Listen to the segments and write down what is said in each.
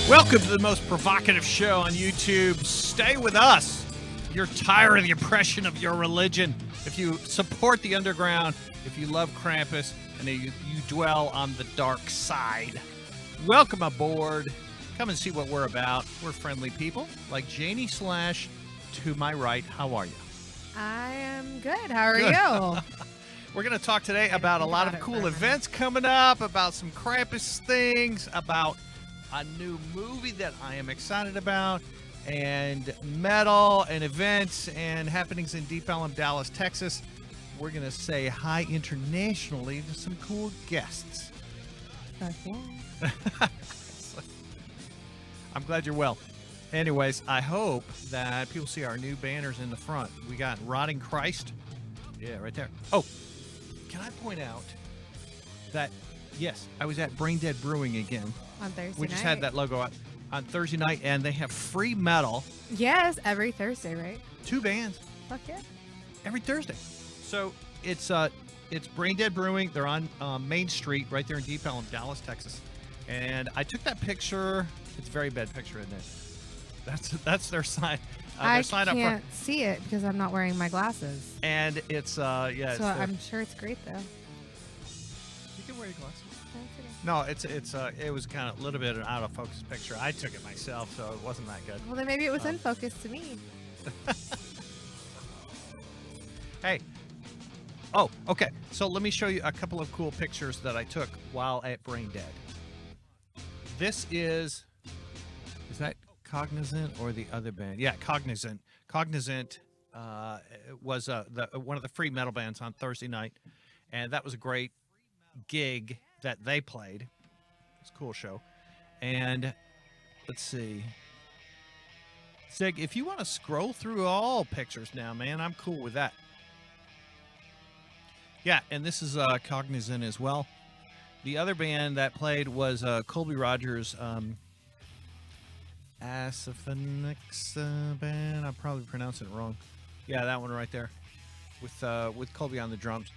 Welcome to the most provocative show on YouTube. Stay with us. You're tired of the oppression of your religion. If you support the underground, if you love Krampus, and you dwell on the dark side, welcome aboard. Come and see what we're about. We're friendly people like Janie Slash to my right. How are you? I am good. How are you? We're going to talk today about a lot of cool events coming up, about some Krampus things, about a new movie that I am excited about, and metal and events and happenings in Deep Ellum, Dallas, Texas. We're going to say hi internationally to some cool guests. Okay. I'm glad you're well. Anyways, I hope that people see our new banners in the front. We got Rotting Christ. Yeah, right there. Oh, can I point out that, yes, I was at Brain Dead Brewing again. On Thursday night. We just had that logo out on Thursday night, and they have free metal. Yes, every Thursday, right? 2 bands. Fuck yeah. Every Thursday. So it's Brain Dead Brewing. They're on Main Street right there in Deep Ellum, Dallas, Texas. And I took that picture. It's a very bad picture, isn't it? That's their sign. I sign can't see it because I'm not wearing my glasses. And it's yeah. So I'm sure it's great though. You can wear your glasses. No, it was kind of a little bit an out of focus picture. I took it myself, so it wasn't that good. Well, then maybe it was in focus to me. Hey. Oh, okay. So let me show you a couple of cool pictures that I took while at Brain Dead. This is that Cognizant or the other band? Yeah, Cognizant. Cognizant was one of the free metal bands on Thursday night, and that was a great gig that they played. It's a cool show. And let's see. Sig, if you want to scroll through all pictures now, man, I'm cool with that. Yeah, and this is Cognizant as well. The other band that played was Colby Rogers' Asaphonix band. I'm probably pronouncing it wrong. Yeah, that one right there, with Colby on the drums.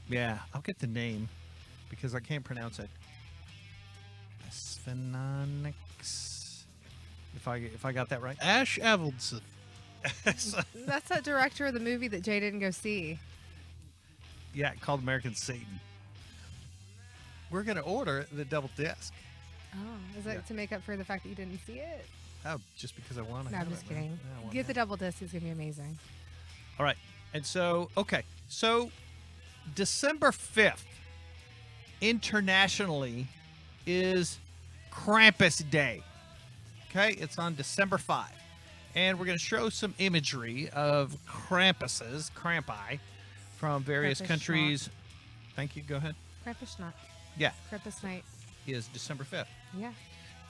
Yeah, I'll get the name because I can't pronounce it. Asaphonix. If I got that right. Ash Avildsen. That's that director of the movie that Jay didn't go see. Yeah, called American Satan. We're going to order the double disc. Oh, is that to make up for the fact that you didn't see it? Oh, just because I want to. No, I'm just kidding. Get the double disc. It's going to be amazing. All right. And so, okay. So, December 5th, internationally, is Krampus Day. Okay? It's on December 5. And we're going to show some imagery of Krampi, from various Krampus countries. Schnapp. Thank you. Go ahead. Krampus Schnapp. Yeah. Krampus night. Is December 5th. Yeah.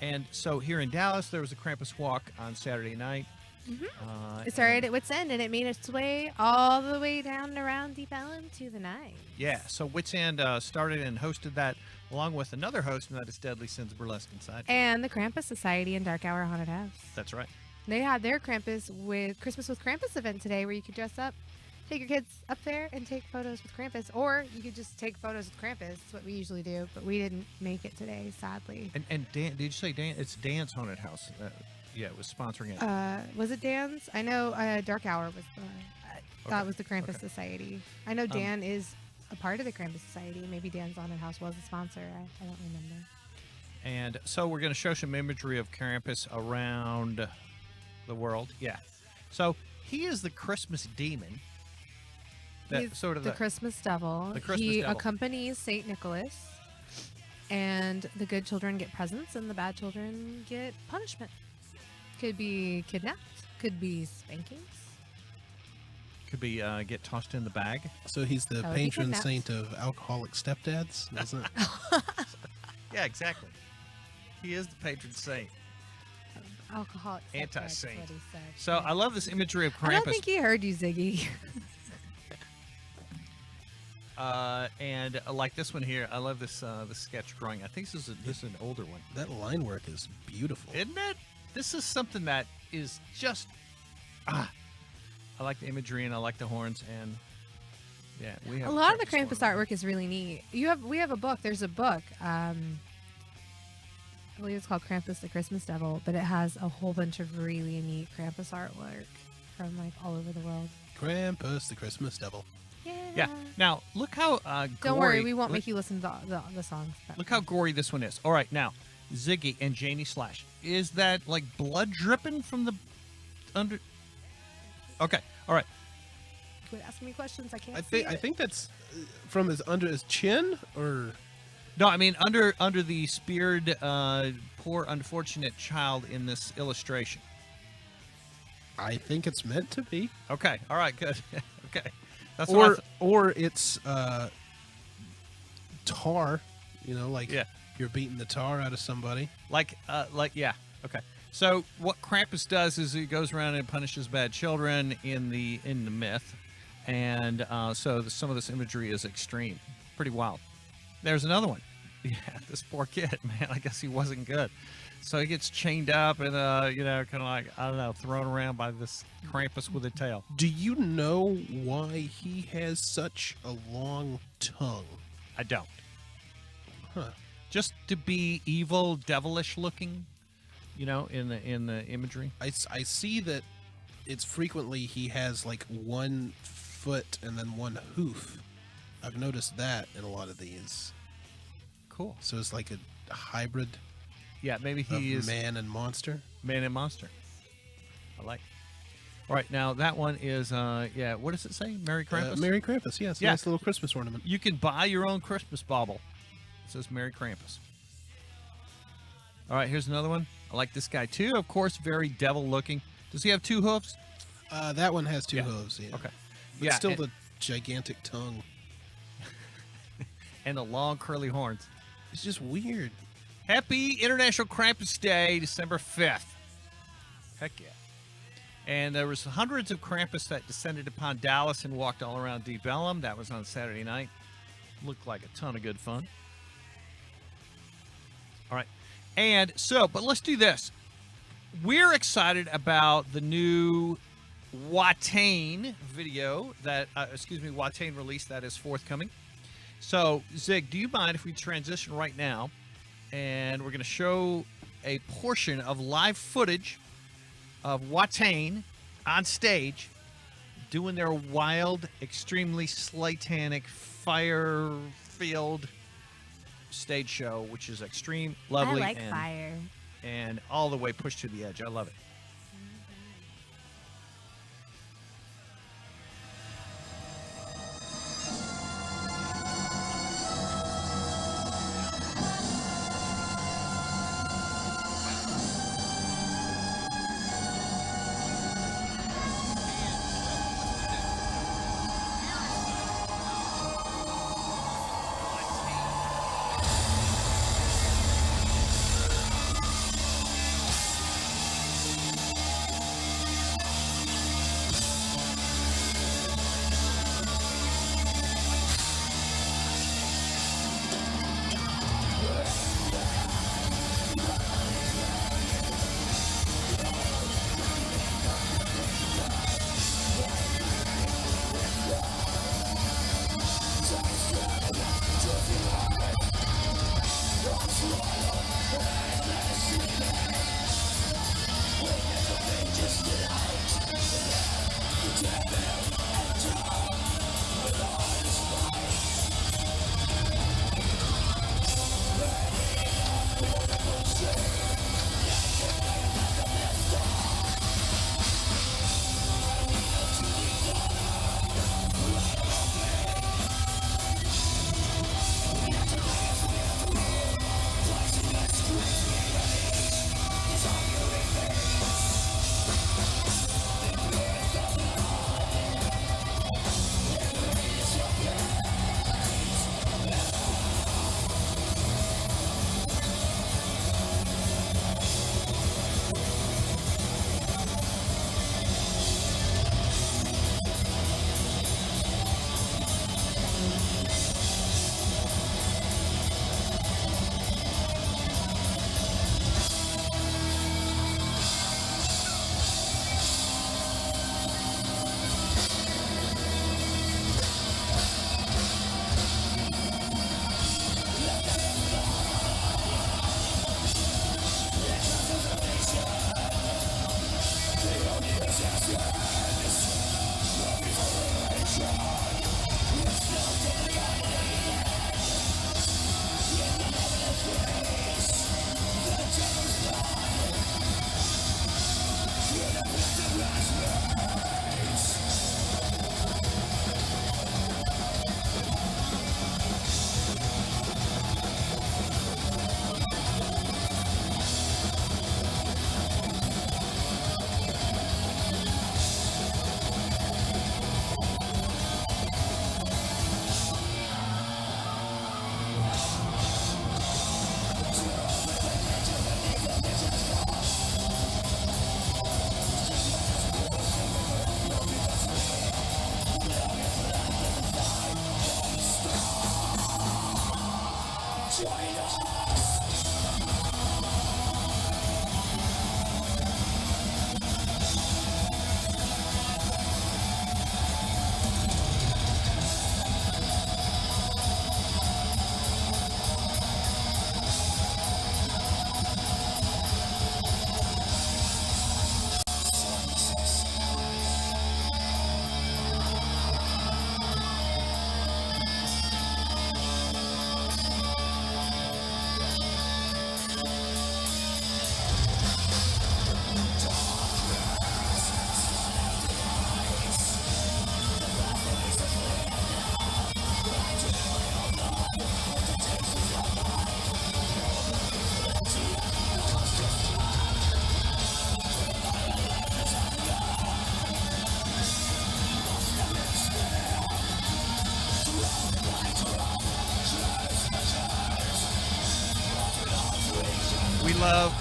And so here in Dallas, there was a Krampus walk on Saturday night. Mm-hmm. It started at Wits End, and it made its way all the way down and around Deep Ellum to the night. Yeah, so Wits End started and hosted that, along with another host, and that is Deadly Sins Burlesque Inside. And the Krampus Society and Dark Hour Haunted House. That's right. They had their Christmas with Krampus event today where you could dress up, take your kids up there and take photos with Krampus, or you could just take photos with Krampus. That's what we usually do, but we didn't make it today, sadly. And Dan, did you say Dan? It's Dan's Haunted House. Yeah, it was sponsoring it. Was it Dan's? I know Dark Hour was thought it was the Krampus Society. I know Dan is a part of the Krampus Society. Maybe Dan's Haunted House was a sponsor. I don't remember. And so we're going to show some imagery of Krampus around the world. Yeah. So he is the Christmas demon. That He's sort of the Christmas devil. The Christmas he devil. accompanies Saint Nicholas, and the good children get presents, and the bad children get punishment. Could be kidnapped. Could be spankings. Could be get tossed in the bag. So he's the That would be patron kidnapped. saint of alcoholic stepdads, isn't it? Yeah, exactly. He is the patron saint. Alcoholic. Anti-saint. That's what he said. So Yeah. I love this imagery of Krampus. I don't think he heard you, Ziggy. And like this one here, I love this this sketch drawing. I think this is an older one, That line work is beautiful. isn't it? This is something that is just I like the imagery and I like the horns and yeah, we have A lot of the Krampus Krampus horn. artwork is really neat. We have a book. There's a book. I believe it's called Krampus the Christmas Devil, but it has a whole bunch of really neat Krampus artwork from like all over the world. Krampus, the Christmas devil. Yeah. Now look how Don't gory, worry, we won't look, make you listen to the songs. Look how gory this one is. All right, now Ziggy and Janie Slash. Is that like blood dripping from the under? Okay. All right. Quit asking me questions. I can't. I think that's from his under his chin, or No, I mean under the speared poor unfortunate child in this illustration. I think it's meant to be, Okay. All right. Good. Okay. That's what I or it's tar. You know, like Yeah. you're beating the tar out of somebody. like yeah. Okay. So what Krampus does is he goes around and punishes bad children in the myth, and some of this imagery is extreme, pretty wild. There's another one. Yeah, this poor kid, man. I guess he wasn't good. So he gets chained up and kind of like I don't know, thrown around by this Krampus with a tail. Do you know why he has such a long tongue? I don't. Huh. Just to be evil, devilish looking, in the imagery. I see that it's frequently he has like one foot and then one hoof. I've noticed that in a lot of these. Cool. So it's like a hybrid Yeah, maybe of he is man and monster. Man and monster. I like. All right, now that one is what does it say? Merry Krampus. Merry Krampus, yes. Yeah. Nice little Christmas ornament. You can buy your own Christmas bauble. It says Merry Krampus. All right, here's another one. I like this guy too. Of course, very devil looking. Does he have two hoofs? That one has two Yeah. hooves, yeah. Okay. But Yeah, still and- the gigantic tongue. And the long curly horns. It's just weird. Happy International Krampus Day, December 5th. Heck yeah. And there was hundreds of Krampus that descended upon Dallas and walked all around Deep Ellum. That was on Saturday night. Looked like a ton of good fun. All right. And so, but let's do this. We're excited about the new Watain video that, Watain release that is forthcoming. So, Zig, do you mind if we transition right now? And we're going to show a portion of live footage of Watain on stage doing their wild, extremely satanic, fire-filled stage show, which is extreme, lovely, I like fire. and all the way pushed to the edge. I love it.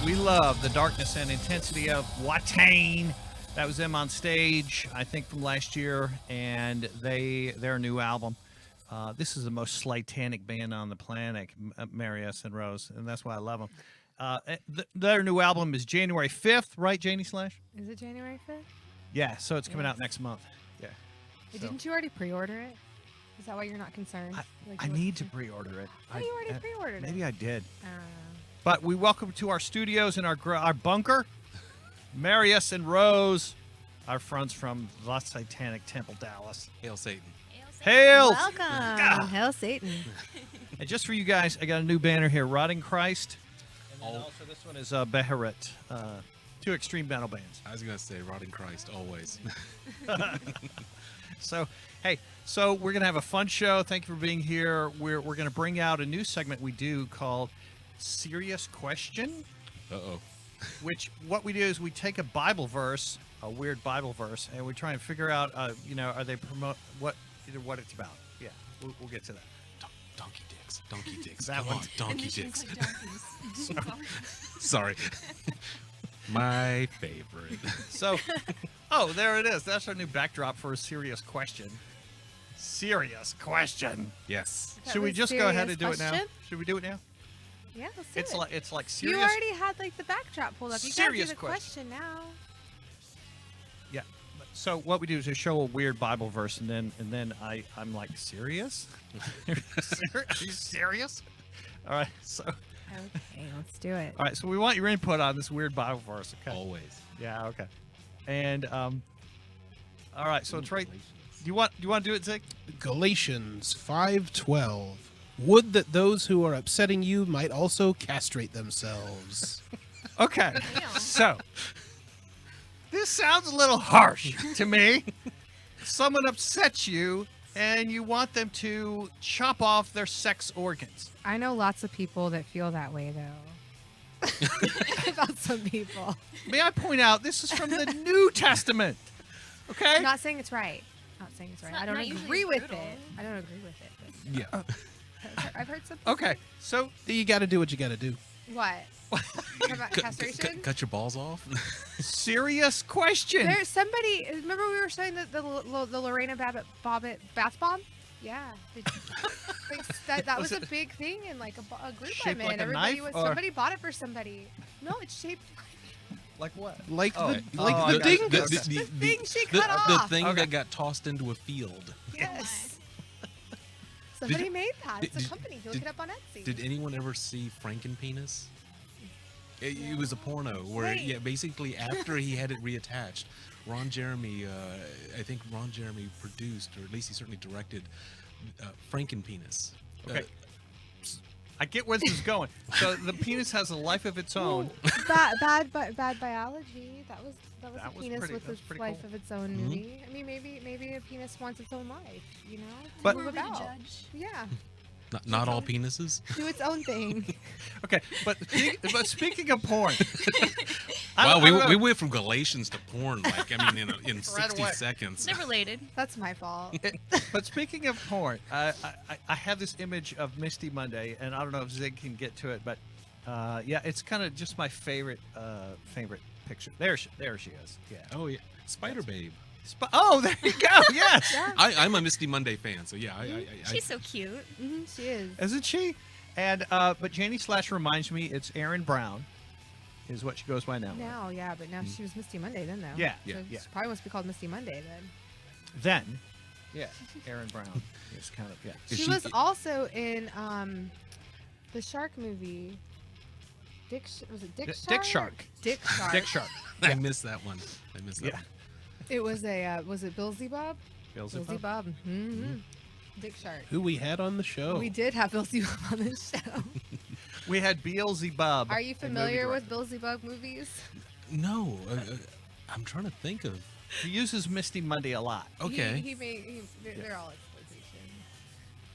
We love the darkness and intensity of Watain. That was them on stage, I think, from last year, and their new album. This is the most Satanic band on the planet, Marius and Rose, and that's why I love them. Their new album is January 5th, right, Janie Slash? Is it January 5th? Yeah, so it's coming out next month. Yeah. Hey, So- didn't you already pre-order it? Is that why you're not concerned? I need to pre-order it. Oh, you already pre-ordered it. Maybe I did. Uh, But we welcome to our studios and our bunker, Marius and Rose, our friends from the Satanic Temple Dallas. Hail Satan. Hail! welcome. Hail Satan. And just for you guys, I got a new banner here, Rotting Christ. And then Oh. also this one is Beharit, two extreme metal bands. I was going to say, Rotting Christ, always. So, hey, so we're going to have a fun show. Thank you for being here. We're going to bring out a new segment we do called Serious Question. Uh-oh. Which what we do is we take a Bible verse, a weird Bible verse, and we try and figure out, are they promote what it's about? Yeah, we'll get to that. Donkey dicks. Donkey dicks. That Come one. on, donkey dicks. Sorry. Sorry. My favorite. So, oh, there it is. That's our new backdrop for a serious question. Serious question. Yes. That Should we was just go ahead serious and do it now? question? Should we do it now? Yeah, let's do it. It's like You serious. already had like the backdrop pulled up. You Serious gotta do the question now. Yeah. So what we do is we show a weird Bible verse, and then I'm like, serious? Are you serious? All right. So Okay, let's do it. all right. So we want your input on this weird Bible verse. Okay. Always. Yeah. Okay. And all right. So it's right. Do you want to do it, Zig? Galatians 5:12. Would that those who are upsetting you might also castrate themselves. Okay. Damn. So this sounds a little harsh to me. Someone upsets you and you want them to chop off their sex organs. I know lots of people that feel that way though. About some people. May I point out this is from the New Testament. Okay? I'm not saying it's right. Not saying it's right. not- I don't not usually agree with brutal. it. I don't agree with it. Yeah. But I've heard some. Okay. So You got to do what you got to do. What? Talk about castration? Cut your balls off? serious question. There's somebody. Remember we were saying that the Lorena Bobbitt bath bomb? Yeah. That was a big thing in like a group Shaped I'm in. like a Everybody knife, or- somebody bought it for somebody. No, it's shaped Like what? Like Oh. the Oh, like I the got you. dingus. Okay. The thing she the, cut the off. thing Okay. that got tossed into a field. Yes. Somebody you- made that. It's a did- company. You look did- it up on Etsy. Did anyone ever see Frankenpenis? It was a porno where, Wait. yeah, basically after he had it reattached, Ron Jeremy, I think Ron Jeremy produced, or at least he certainly directed, Frankenpenis. Okay. I get where this is going. So the penis has a life of its own. Bad biology. That was That a was penis pretty- with that was its pretty life cool. of its own movie. I mean, maybe a penis wants its own life. You know, to But- move Who are we to about. judge? Yeah, Not all penises. do its own thing. Okay, but speaking of porn, Wow, I don't know. we went from Galatians to porn, like I mean, in 60 away. seconds. They're related. That's my fault. But speaking of porn, I have this image of Misty Monday, and I don't know if Zig can get to it, but yeah, it's kind of just my favorite picture. There she is. Yeah. Oh yeah, Spider Babe. Oh, there you go. Yes. Yeah, I'm a Misty Monday fan, so yeah, I She's so cute. she is. Isn't she? And but Janie Slash reminds me it's Erin Brown, is what she goes by now. Now, yeah, but now she was Misty Monday then, though. Yeah, So yeah. She probably must be called Misty Monday then. Then, yeah, Erin Brown is kind of Is She she- was also in the shark movie. Was it Dick Shark? Dick Shark. Dick Shark. Dick Shark. I missed that one. I missed that Yeah. one. It was a was it Billsy Bob? Beelzebub. Billsy Bob. Mm-hmm. Dick Shark. Who we had on the show. We did have Billsy Bob on this show. We had Beelzebub. Are you the movie familiar with director. Billsy Bug movies? No, I'm trying to think of. He uses Misty Monday a lot. Okay. They're all exploitation.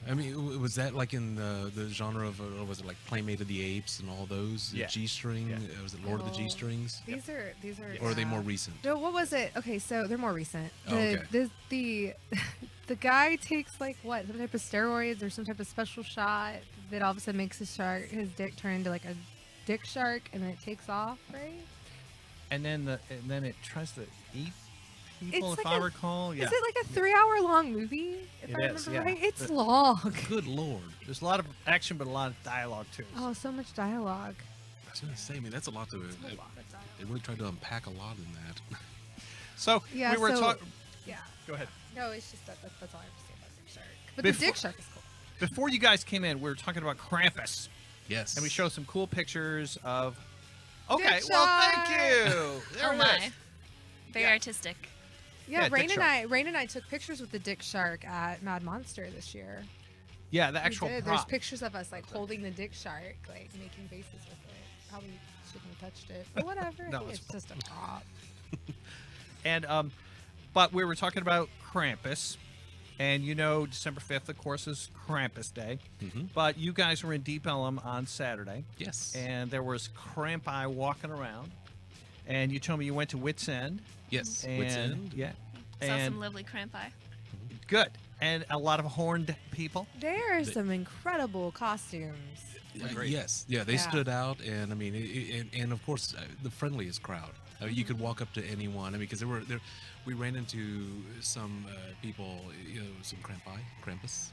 I mean, was that like in the genre of, or was it like Playmate of the Apes and all those? Yeah. G-string? Yeah. Was it Lord of the Oh. G-strings? These are Or are they more recent? No, what was it? Okay, so they're more recent. Oh, okay. The guy takes like what, some type of steroids or some type of special shot that all of a sudden makes his dick turn into like a dick shark, and then it takes off, right? And then it tries to eat people, It's if like I a- recall. Yeah. Is it like a 3-hour long movie? If It I is, remember yeah. right, it's The- long. Good lord. There's a lot of action, but a lot of dialogue too. Oh, so much dialogue. I was gonna say, I mean, that's a lot to. It's a lot of dialogue. They really tried to unpack a lot in that. So Yeah, we were so- talking. Yeah. Go ahead. No, it's just that's all I have to say about Dick Shark. But Before- the Dick Shark is cool. Before you guys came in, we were talking about Krampus, Yes. and we showed some cool pictures of. Okay, Dick well, Shark! thank you. There Oh it my. is. Very Yeah. artistic. Yeah, Yeah, Dick Rain and I took pictures with the Dick Shark at Mad Monster this year. Yeah, the We actual did. prop. There's pictures of us like holding the Dick Shark, like making faces with it. Probably shouldn't have touched it, but whatever. No, I think it's it's just a prop. And but we were talking about Krampus, and you know, December 5th, of course, is Krampus Day. Mhm. But you guys were in Deep Ellum on Saturday, Yes. and there was Krampi walking around, and you told me you went to Wits End. yes. And Wits End. yeah, Saw and some lovely Krampi. good, and a lot of horned people. There are some incredible costumes. Agreed. Yes. Yeah, they Yeah. stood out, and I mean, and of course, the friendliest crowd. You could walk up to anyone. I mean, because we ran into some people, you know, some Krampus,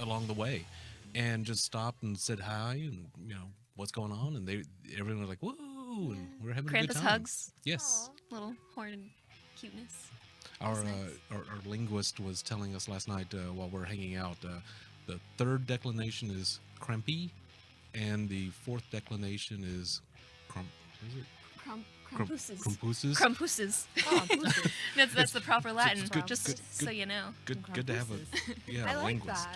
along the way, and just stopped and said hi, and you know, what's going on, and everyone was like, whoa, and we're having a good Krampus time. hugs. Yes. Little horned cuteness. Our, That's nice. our linguist was telling us last night while we're hanging out, the third declination is Krampy, and the fourth declination is is it? Krampuses. Krampuses. Krampuses. Oh, That's the proper Latin. good- just good- so good- you know. Good to have a yeah I like linguist.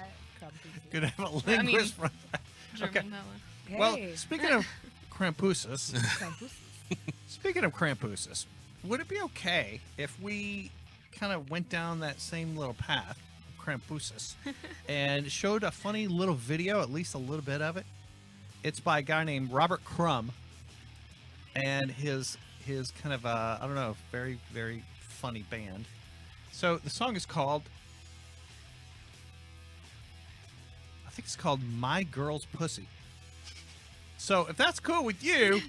that. Good to have a I mean- linguist. from- German Okay. Noah. Hey. Well, speaking of Krampuses, Krampus. speaking of Krampuses, would it be okay if we kind of went down that same little path, of Krampuses, and showed a funny little video, at least a little bit of it? It's by a guy named Robert Crumb, and his kind of I don't know, very very funny band. So the song is called, I think it's called "My Girl's Pussy." So if that's cool with you,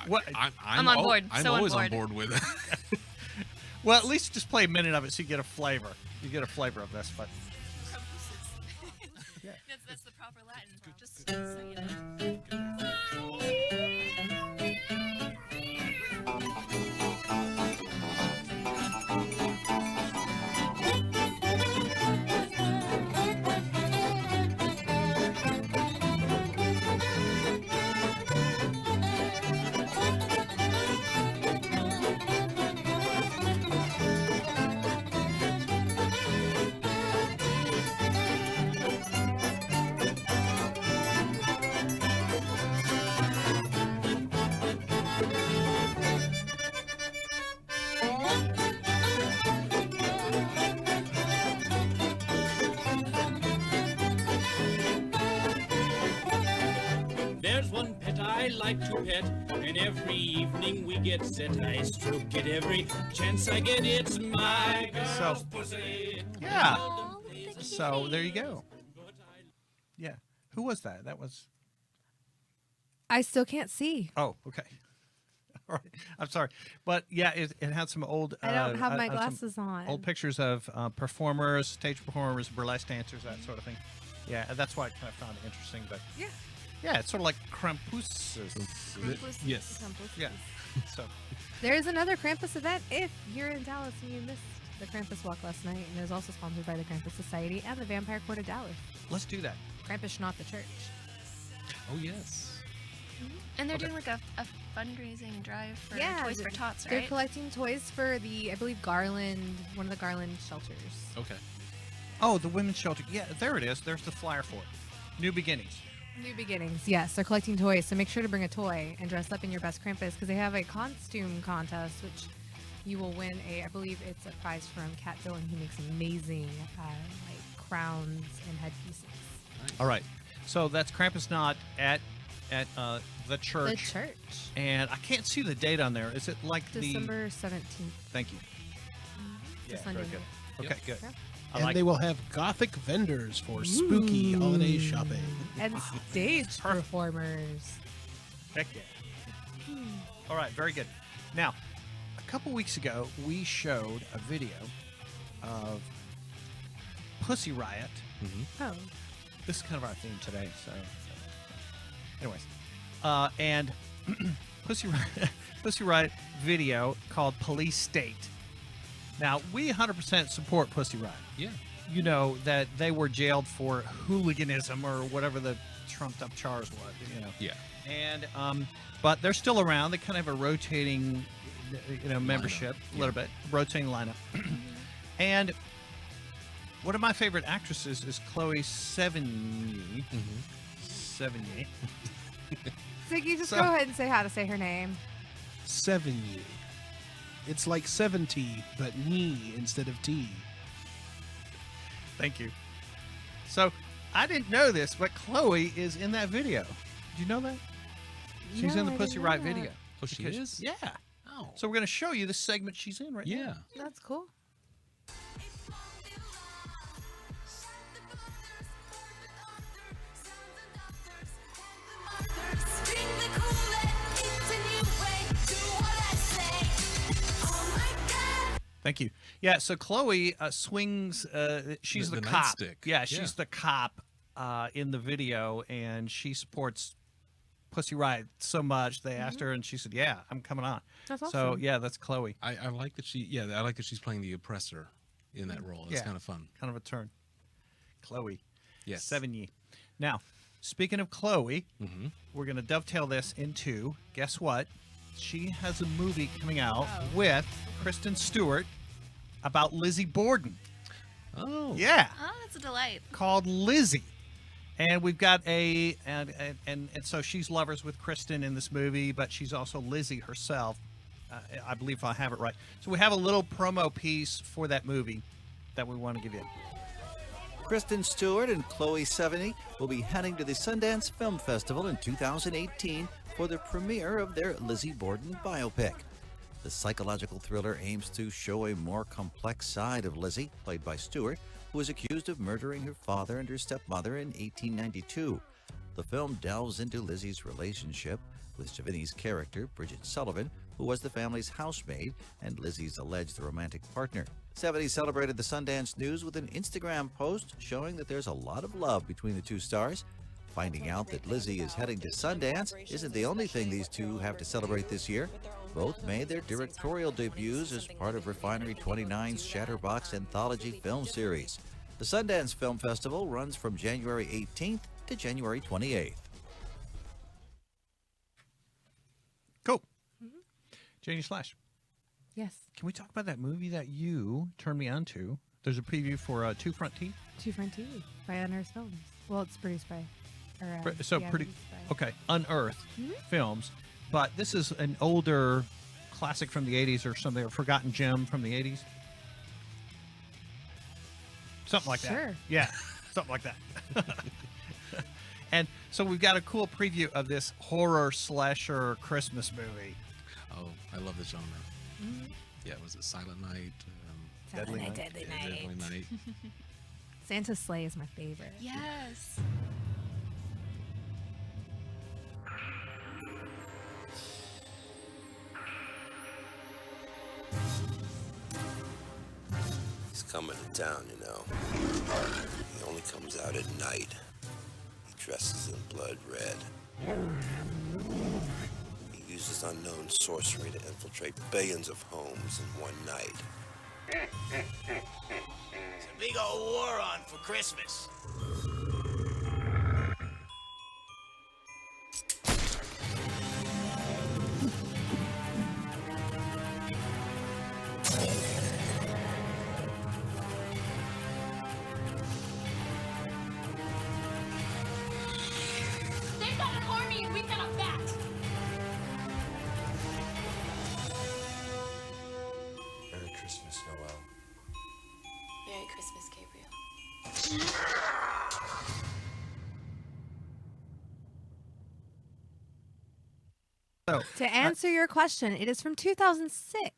what? I'm on board, I'm so on always on board. board with it. Well, at least just play a minute of it so you get a flavor. You get a flavor of this, but Yeah. That's the proper Latin. Just so you know. I like to pet, and every evening we get set. I stroke it every chance I get. It's my girl's pussy. Yeah. Aw, the So there you kitty. go. Yeah. Who was that? That was. I still can't see. Oh, okay. All right. I'm sorry, but yeah, it had some old. I don't have my some glasses on. Old pictures of performers, stage performers, burlesque dancers, that sort of thing. Yeah, and that's why I kind of found it interesting. But Yeah. yeah, it's sort of like Krampus. Krampus. Yes. Krampus. Yeah. So There's another Krampus event if you're in Dallas and you missed the Krampus walk last night, and it was also sponsored by the Krampus Society and the Vampire Court of Dallas. let's do that. Krampus, not the church. Oh yes. And they're Okay. doing like a fundraising drive for Yeah, Toys for Tots, They're right? collecting toys for the, I believe, Garland, one of the Garland shelters. Okay. Oh, the women's shelter. Yeah, there it is. There's the flyer for it. New beginnings. New beginnings. Yes, they're collecting toys, so make sure to bring a toy and dress up in your best Krampus because they have a costume contest, which you will win a, I believe it's a prize from Kat Dillon, who makes amazing like crowns and headpieces. All right. So that's Krampus not at the church. The church, And I can't see the date on there. Is it like December 17th. Thank you. The Yeah, Sunday very good. night. Okay, good. Yeah. I And like they will have gothic vendors for spooky holiday shopping. And stage perfect. performers. Heck yeah. All right, very good. Now, a couple weeks ago, we showed a video of Pussy Riot. Oh, This is kind of our theme today, so anyways. And Pussy Riot video called Police State. Now, we 100% support Pussy Riot. Yeah. You know that they were jailed for hooliganism or whatever the trumped up charge was, you know. Yeah. And but they're still around. They kind of have a rotating, membership a little bit, rotating lineup. And one of my favorite actresses is Chloe Sevigny. Sevigny. Ziggy, just So- go ahead and say how to say her name. 70. It's like 70, but knee instead of T. Thank you. So I didn't know this, but Chloe is in that video. Did you know that? She's No, in the I Pussy didn't know Riot that. video. Oh, she Because- is? Yeah. Oh. So we're going to show you the segment she's in right now. Yeah. That's cool. Thank you. Yeah, so Chloe swings. She's The the, cop. nightstick. Yeah, Yeah. she's the cop in the video, and she supports Pussy Riot so much. They asked her, and she said, "Yeah, I'm coming on." That's So awesome. yeah, that's Chloe. I like that I like that she's playing the oppressor in that role. It's Yeah. kind of fun. Kind of a turn. Chloe. Yes. Sevigny. Now, speaking of Chloe, Mm-hmm. we're going to dovetail this into, guess what? She has a movie coming out Oh. with Kristen Stewart about Lizzie Borden. Oh. Yeah. Oh, that's a delight. Called Lizzie. And we've got and so she's lovers with Kristen in this movie, but she's also Lizzie herself. I believe I have it right. So we have a little promo piece for that movie that we want to give you. Kristen Stewart and Chloe Sevigny will be heading to the Sundance Film Festival in 2018 for the premiere of their Lizzie Borden biopic. The psychological thriller aims to show a more complex side of Lizzie, played by Stewart, who is accused of murdering her father and her stepmother in 1892. The film delves into Lizzie's relationship with Sevigny's character, Bridget Sullivan, who was the family's housemaid and Lizzie's alleged romantic partner. Sevigny celebrated the Sundance News with an Instagram post showing that there's a lot of love between the two stars. Finding out that Lizzie is heading to Sundance isn't the only thing these two have to celebrate this year. Both made their directorial debuts as part of Refinery 29's Shatterbox anthology film series. The Sundance Film Festival runs from January 18th to January 28th. Cool. Janie Slash, Yes. can we talk about that movie that you turned me on to? There's a preview for Two Front Teeth. Two Front TV by Unearthed Films. Well, it's produced by. So pretty okay, Unearthed Films, but this is an older classic from the 80s or something, a forgotten gem from the 80s. Something like that. Sure. Yeah, something like that. And so we've got a cool preview of this horror slasher Christmas movie. Oh, I love the genre. Yeah, was it Silent Night? Deadly Night. Deadly Yeah, Deadly Night. Santa's sleigh is my favorite. Yes. He's coming to town, you know. He only comes out at night. He dresses in blood red. He uses unknown sorcery to infiltrate billions of homes in one night. There's a big old war on for Christmas. They've got an army and we've got a bat. Merry Christmas, Noel. Merry Christmas, Gabriel. To answer your question, it is from 2006.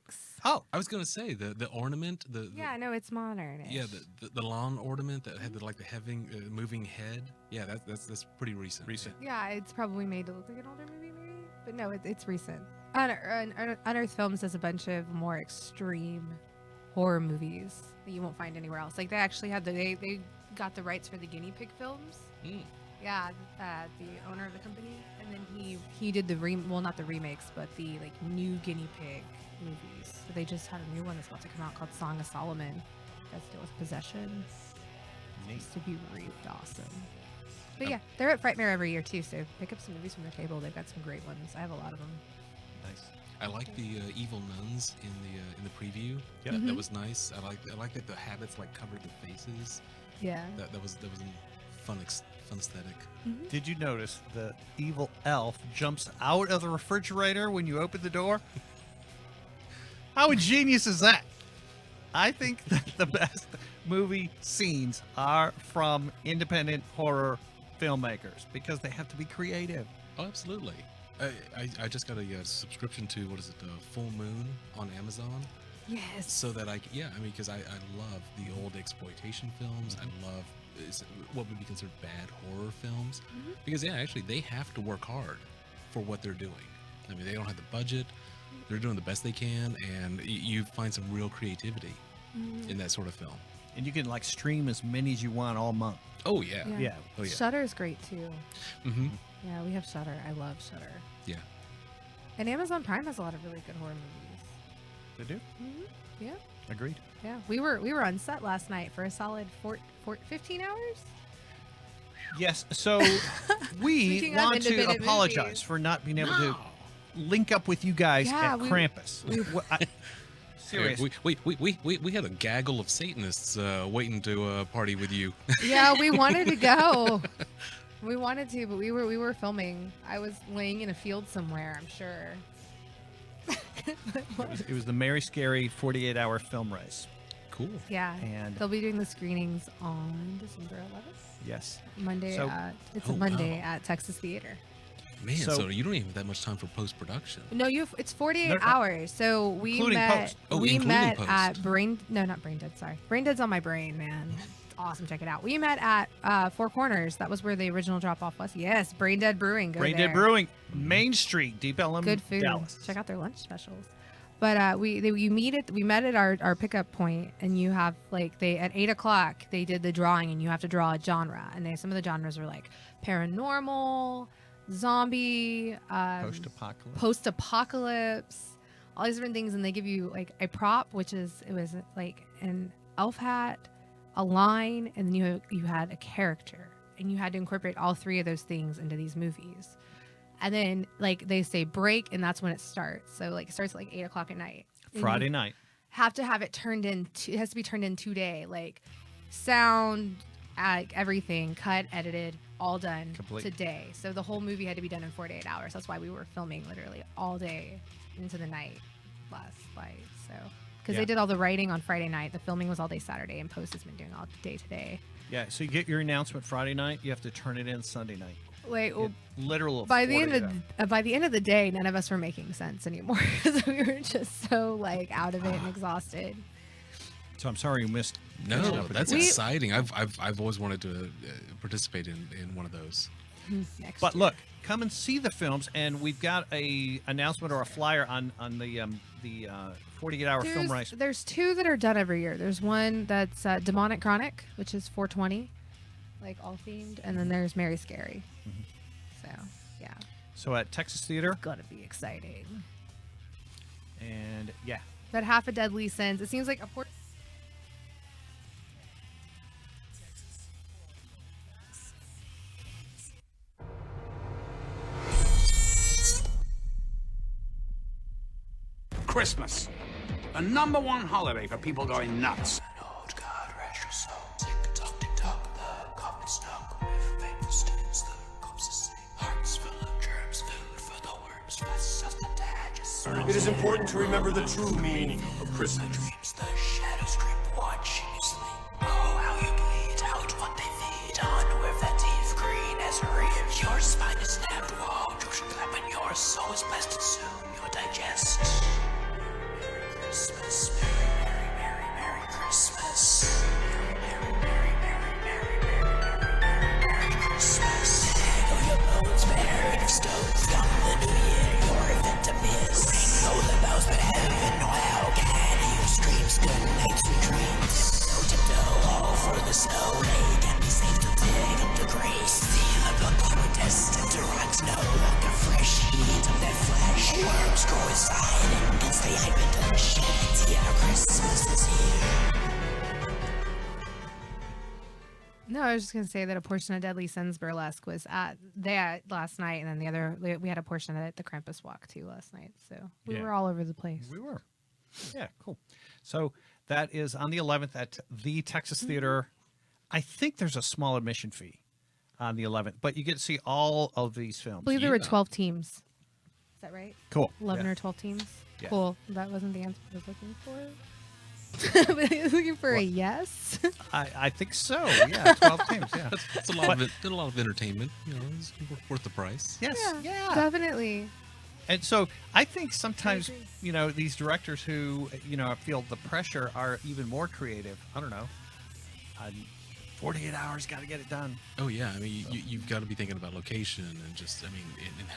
Oh, I was gonna say the ornament, Yeah, I know it's modern. yeah, the lawn ornament that had the moving head. Yeah, that's pretty recent. Yeah, it's probably made to look like an older movie, maybe. But no, it's recent. Unearthed Films does a bunch of more extreme horror movies that you won't find anywhere else. Like they actually had they got the rights for the guinea pig films. Yeah, the owner of the company, and then he did not the remakes, but the like new guinea pig movies. So they just had a new one that's about to come out called Song of Solomon. That's deal with possession. Needs to be really awesome. But yeah, they're at Frightmare every year too. So pick up some movies from their table. They've got some great ones. I have a lot of them. nice. I like the evil nuns in the preview. Yeah. That was nice. I like that the habits like covered the faces. Yeah. That was a fun aesthetic. Did you notice the evil elf jumps out of the refrigerator when you open the door? How ingenious is that? I think that the best movie scenes are from independent horror filmmakers because they have to be creative. Oh, absolutely. I just got a subscription to Full Moon on Amazon. Yes. So that because I love the old exploitation films. I love what would be considered bad horror films because actually they have to work hard for what they're doing. I mean, they don't have the budget. They're doing the best they can, and you find some real creativity in that sort of film. And you can like stream as many as you want all month. Oh yeah. Yeah. Oh yeah. Shudder is great too. Mm-hmm. Yeah, we have Shudder. I love Shudder. Yeah. And Amazon Prime has a lot of really good horror movies. They do. Yeah. Agreed. Yeah. We were on set last night for a solid 15 hours. Yes. So we Speaking of want to independent apologize movies. for not being able to link up with you guys Yeah, at we- Krampus. Serious. We had a gaggle of Satanists waiting to party with you. Yeah, we wanted to go. We wanted to, but we were filming. I was laying in a field somewhere, I'm sure. It was the Mary Scary 48-hour film race. Cool. Yeah. And they'll be doing the screenings on December 11th. yes. Monday So- it's Oh, a Monday wow. at Texas Theater. Man, So- so you don't even have that much time for post-production. No, it's 48 No, hours. So we including met. post. Oh, we including met post. at Brain Dead. Sorry, Brain Dead's on my brain, man. It's awesome. Check it out. We met at Four Corners. That was where the original drop off was. Yes, Brain Dead Brewing. Go Brain there. Dead Brewing, Main Street, Deep Ellum, Good food. Dallas. Check out their lunch specials. But we met at our pickup point, and you have like at 8:00 they did the drawing, and you have to draw a genre, and some of the genres were like paranormal, zombie, post-apocalypse, all these different things, and they give you like a prop, it was like an elf hat, a line, and then you had a character, and you had to incorporate all three of those things into these movies. And then like they say break, and that's when it starts. So like it starts at like 8:00 at night. And Friday you night. have to have it turned in. It has to be turned in today. Like sound, everything cut, edited, all done Complete. today. So the whole movie had to be done in 48 hours. That's why we were filming literally all day into the night last night. So because Yeah. they did all the writing on Friday night. The filming was all day Saturday, and post has been doing all day today. Yeah, so you get your announcement Friday night, you have to turn it in Sunday night. Like, well, Literal. by the 48 end of by the end of the day, none of us were making sense anymore because we were just so like out of it and exhausted. So I'm sorry you missed. No, that's We- exciting. I've always wanted to participate in one of those. Next But year. look, come and see the films, and we've got a announcement or a flyer on the 48-hour film race. There's two that are done every year. There's one that's Demonic Chronic, which is 420, like all themed, and then there's Mary Scary. So yeah, So at Texas Theater, gonna be exciting. and yeah, But half a Deadly Sins. It seems like a port. Christmas, the #1 holiday for people going nuts. Lord God, rest your soul. Tick tock, the coffin stuck with painful stains. The corpses sing. Hearts full of germs, food for the worms. Flesh of the digest. It is important to remember the true meaning of Christmas. Dreams, the shadows creep, watching you sleep. Oh, how you bleed out what they feed on with that teeth green as a reef. Your spine is snapped, whoa, Josh clap, and your soul is blasted soon. You'll digest. Christmas, Merry, Merry, Merry, Merry Christmas. Merry, Merry, Merry, Merry, Merry, Merry, Merry, Merry Christmas. Tangle your bones bare of stones. Come the new year, your event to miss. Ring all the bells, but heaven or hell can hear screams. Good night, sweet dreams. Toe to toe, all for the snow. They can be safe to dig up the grace. See the blood we're destined to rot. No longer fresh heat of their flesh. Worms grow inside and can stay hidden in the shade. Yeah, Christmas is here. No, I was just gonna say that a portion of Deadly Sins Burlesque was at that last night, and then the other we had a portion of it at the Krampus Walk too last night. So we Yeah. were all over the place. we were. Yeah, cool. So that is on the 11th at the Texas Theater. I think there's a small admission fee on the 11th, but you get to see all of these films. I believe there were 12 teams. Is that right? Cool. 11 Yeah. or 12 teams. Yeah. Cool. That wasn't the answer I was looking for. I was looking for a yes. I think so. Yeah, 12 teams. Yeah. It's a lot of entertainment. You know, it's worth the price. Yes. Yeah. Definitely. And so I think sometimes, agree. you know, these directors who, you know, feel the pressure are even more creative. I don't know. 48 hours, got to get it done. Oh yeah, I mean you've got to be thinking about location and just and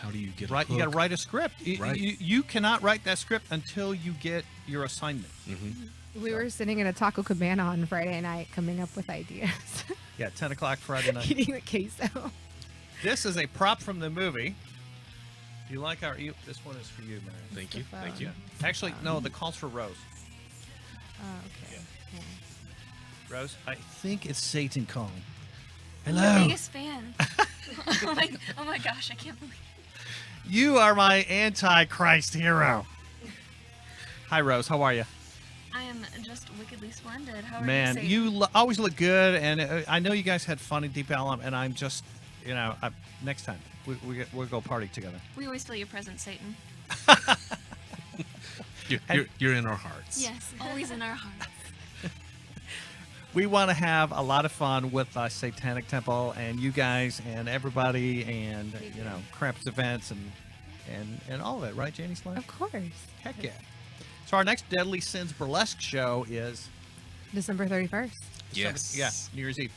how do you get Right, a you got to hook? write a script. Right. You cannot write that script until you get your assignment. We were sitting in a taco cabana on Friday night coming up with ideas. Yeah, 10 o'clock Friday night. Eating the queso. This is a prop from the movie. Do you like our? This one is for you, Mary. Thank you, phone. thank you. Actually, no, the call's for Rose. Oh, okay. Yeah. Rose, I think it's Satan calling. I'm the biggest fan. oh my gosh, I can't believe it. You are my anti-Christ hero. Hi, Rose. How are you? I am just wickedly splendid. How are Man, you? Satan? you always look good, and I know you guys had fun in Deep Ellum, and I'm just, you know, next time we'll go party together. We always feel your presence, Satan. You're in our hearts. Yes, always in our hearts. We want to have a lot of fun with Satanic Temple and you guys and everybody, and you know, Krampus events and all of it, right, Janie Slime? Of course. Heck yeah! So our next Deadly Sins Burlesque show is December 31st. Yes. yeah, New Year's Eve.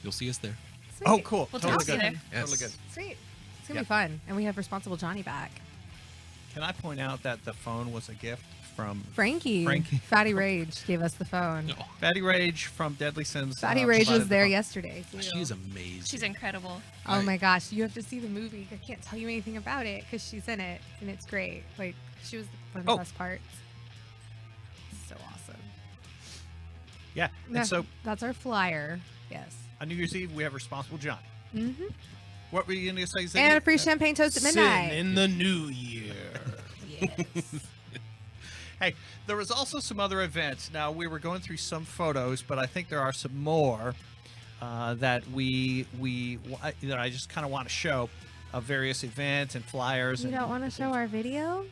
You'll see us there. Sweet. Oh, cool! We'll totally talk to you good. there. Yes. Totally good. Sweet. It's going to Yeah. be fun. And we have Responsible Johnny back. Can I point out that the phone was a gift from Frankie. Frankie. Fatty Rage gave us the phone. Oh, Fatty Rage from Deadly Sins? Fatty Rage provided was the there phone. yesterday. Too. she's amazing. She's incredible. Oh my gosh, you have to see the movie. I can't tell you anything about it because she's in it and it's great. Like, she was one of the Oh. best parts. So awesome. Yeah, Yeah, and so that's our flyer. Yes. on New Year's Eve we have Responsible Johnny. Mm-hmm. What were you going to say, Ziggy? And a free champagne toast at midnight. Sin in the new year. Yes. Hey, there was also some other events. Now, we were going through some photos, but I think there are some more that that I just kind of want to show of various events and flyers. You and don't want to show our video?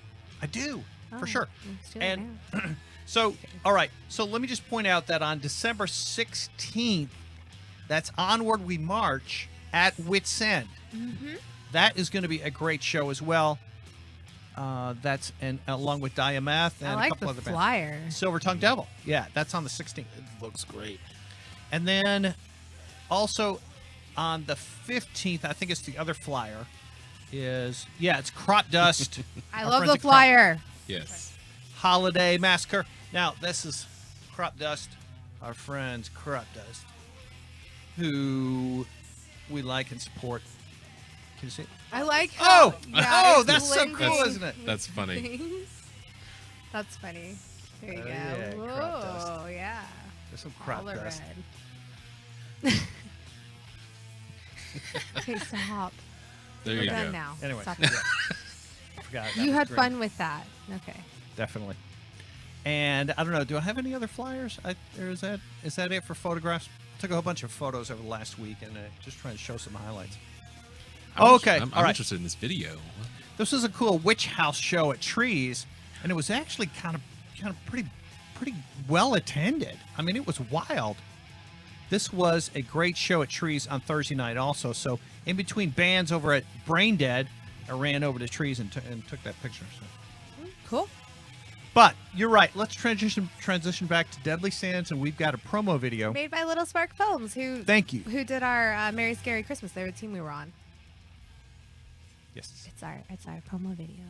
I do. for sure. Let's do it And now. so, all right. So let me just point out that on December 16th, that's Onward We March at Wits End. Mm-hmm. That is going to be a great show as well. That's along with Diamath and I like a couple the other flyer. bands. Silver Tongue Devil. Yeah, that's on the 16th. It looks great. And then also on the 15th, I think it's the other flyer, it's Crop Dust. I Our love friends the at Crop- flyer. Yes. Holiday Massacre. Now, this is Crop Dust, our friends Crop Dust, who we like and support. Can you see it? I like how, it's that's so blending cool, isn't it? That's funny. things. That's funny. There you go. Yeah, Crop Dust. Whoa, yeah. There's some Crop All the Dust. red. Okay, stop. There We're you done go. now. Anyway, Stop yeah. it. I forgot. That You was had great. fun with that. Okay. Definitely. And I don't know. Do I have any other flyers? Or is that it for photographs? I took a whole bunch of photos over the last week and just trying to show some highlights. Okay, I'm all right. interested in this video. This was a cool witch house show at Trees, and it was actually kind of pretty well attended. I mean, it was wild. This was a great show at Trees on Thursday night also. So in between bands over at Brain Dead, I ran over to Trees and took that picture. So. Cool. But you're right. Let's transition back to Deadly Sands, and we've got a promo video. Made by Little Spark Films, Thank you. who did our Merry Scary Christmas. They were the team we were on. Yes. It's our promo video.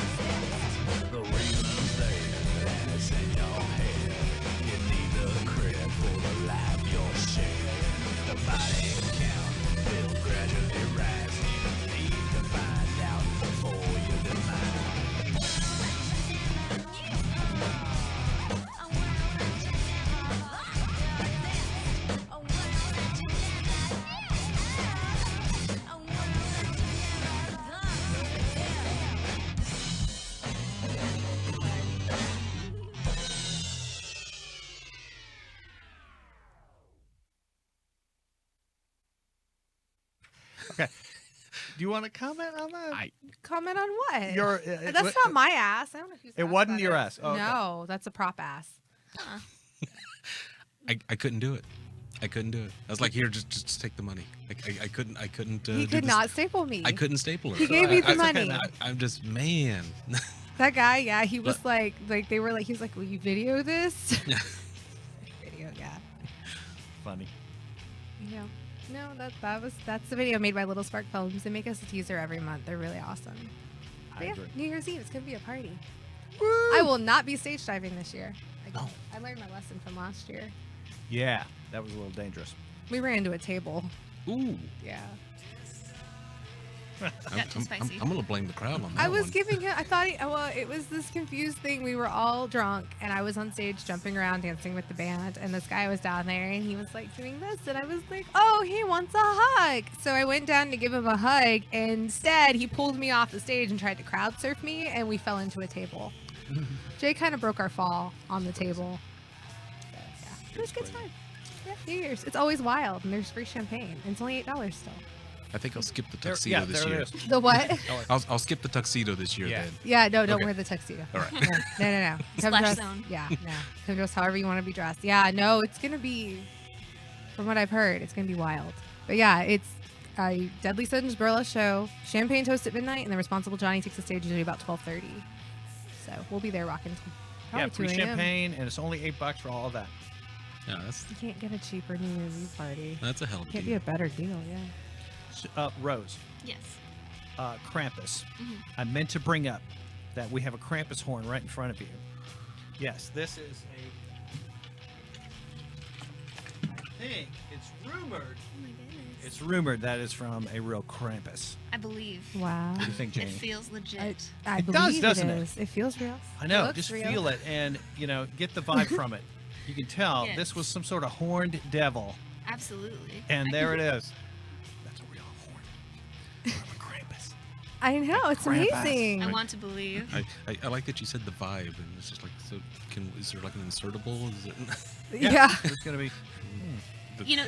The reasons that's in your head. You need the credit for the life you'll share. The body count will gradually rise. You need to find out before you deny. Okay. Do you want to comment on that? Comment on what? Your, that's not my ass. I don't know whose It ass wasn't that your is. ass. Oh, okay. No, that's a prop ass. I couldn't do it. I couldn't do it. I was like, here, just take the money. I couldn't. He do could this. not staple me. I couldn't staple it. He gave me the money. I'm just man. That guy, yeah, he was like they were like, he was like, will you video this? Video, yeah. Funny. Yeah. No, that's the video made by Little Spark Films. They make us a teaser every month. They're really awesome. But yeah, agree. New Year's Eve, it's gonna be a party. I will not be stage diving this year. I learned my lesson from last year. Yeah, that was a little dangerous. We ran into a table. Ooh. Yeah. I'm gonna blame the crowd on that. I was one. giving him. I thought it was this confused thing. We were all drunk, and I was on stage jumping around, dancing with the band, and this guy was down there, and he was like doing this, and I was like, "Oh, he wants a hug." So I went down to give him a hug, and instead he pulled me off the stage and tried to crowd surf me, and we fell into a table. Jay kind of broke our fall on the table. So, yeah, it was a good time. Yeah, New Year's. It's always wild, and there's free champagne, and it's only $8 still. I think I'll skip the tuxedo this there year. it is. The what? I'll skip the tuxedo this year Yeah. then. Yeah, no, don't Okay. wear the tuxedo. All right. No. Come Splash dress. zone. Yeah, no. Come dress however you want to be dressed. Yeah, no, it's gonna be. From what I've heard, it's gonna be wild. But yeah, it's a Deadly Sins burlesque show. Champagne toast at midnight, and the Responsible Johnny takes the stage usually about 12:30. So we'll be there rocking. Yeah, Probably free 2 a.m. champagne, and it's only $8 for all of that. Yeah, that's You can't get a cheaper New Year's Eve party. a hell of a Can't be deal. a better deal. Yeah. Rose, Yes. Krampus. Mhm. I meant to bring up that we have a Krampus horn right in front of you. Yes, this is I think it's rumored. Oh my goodness. It's rumored that is from a real Krampus. I believe. Wow. What do you think, Janie? It feels legit. I It believe does, doesn't it? is. It feels real. I know. Looks Just real. feel it and get the vibe from it. You can tell Yes. this was some sort of horned devil. Absolutely. And there it is. That's a real horn. From a Krampus. I know, it's Krampus. amazing. I want to believe. I like that you said the vibe, and it's just like, so is there like an insertable? Is it? Yeah. It's going to be... You know,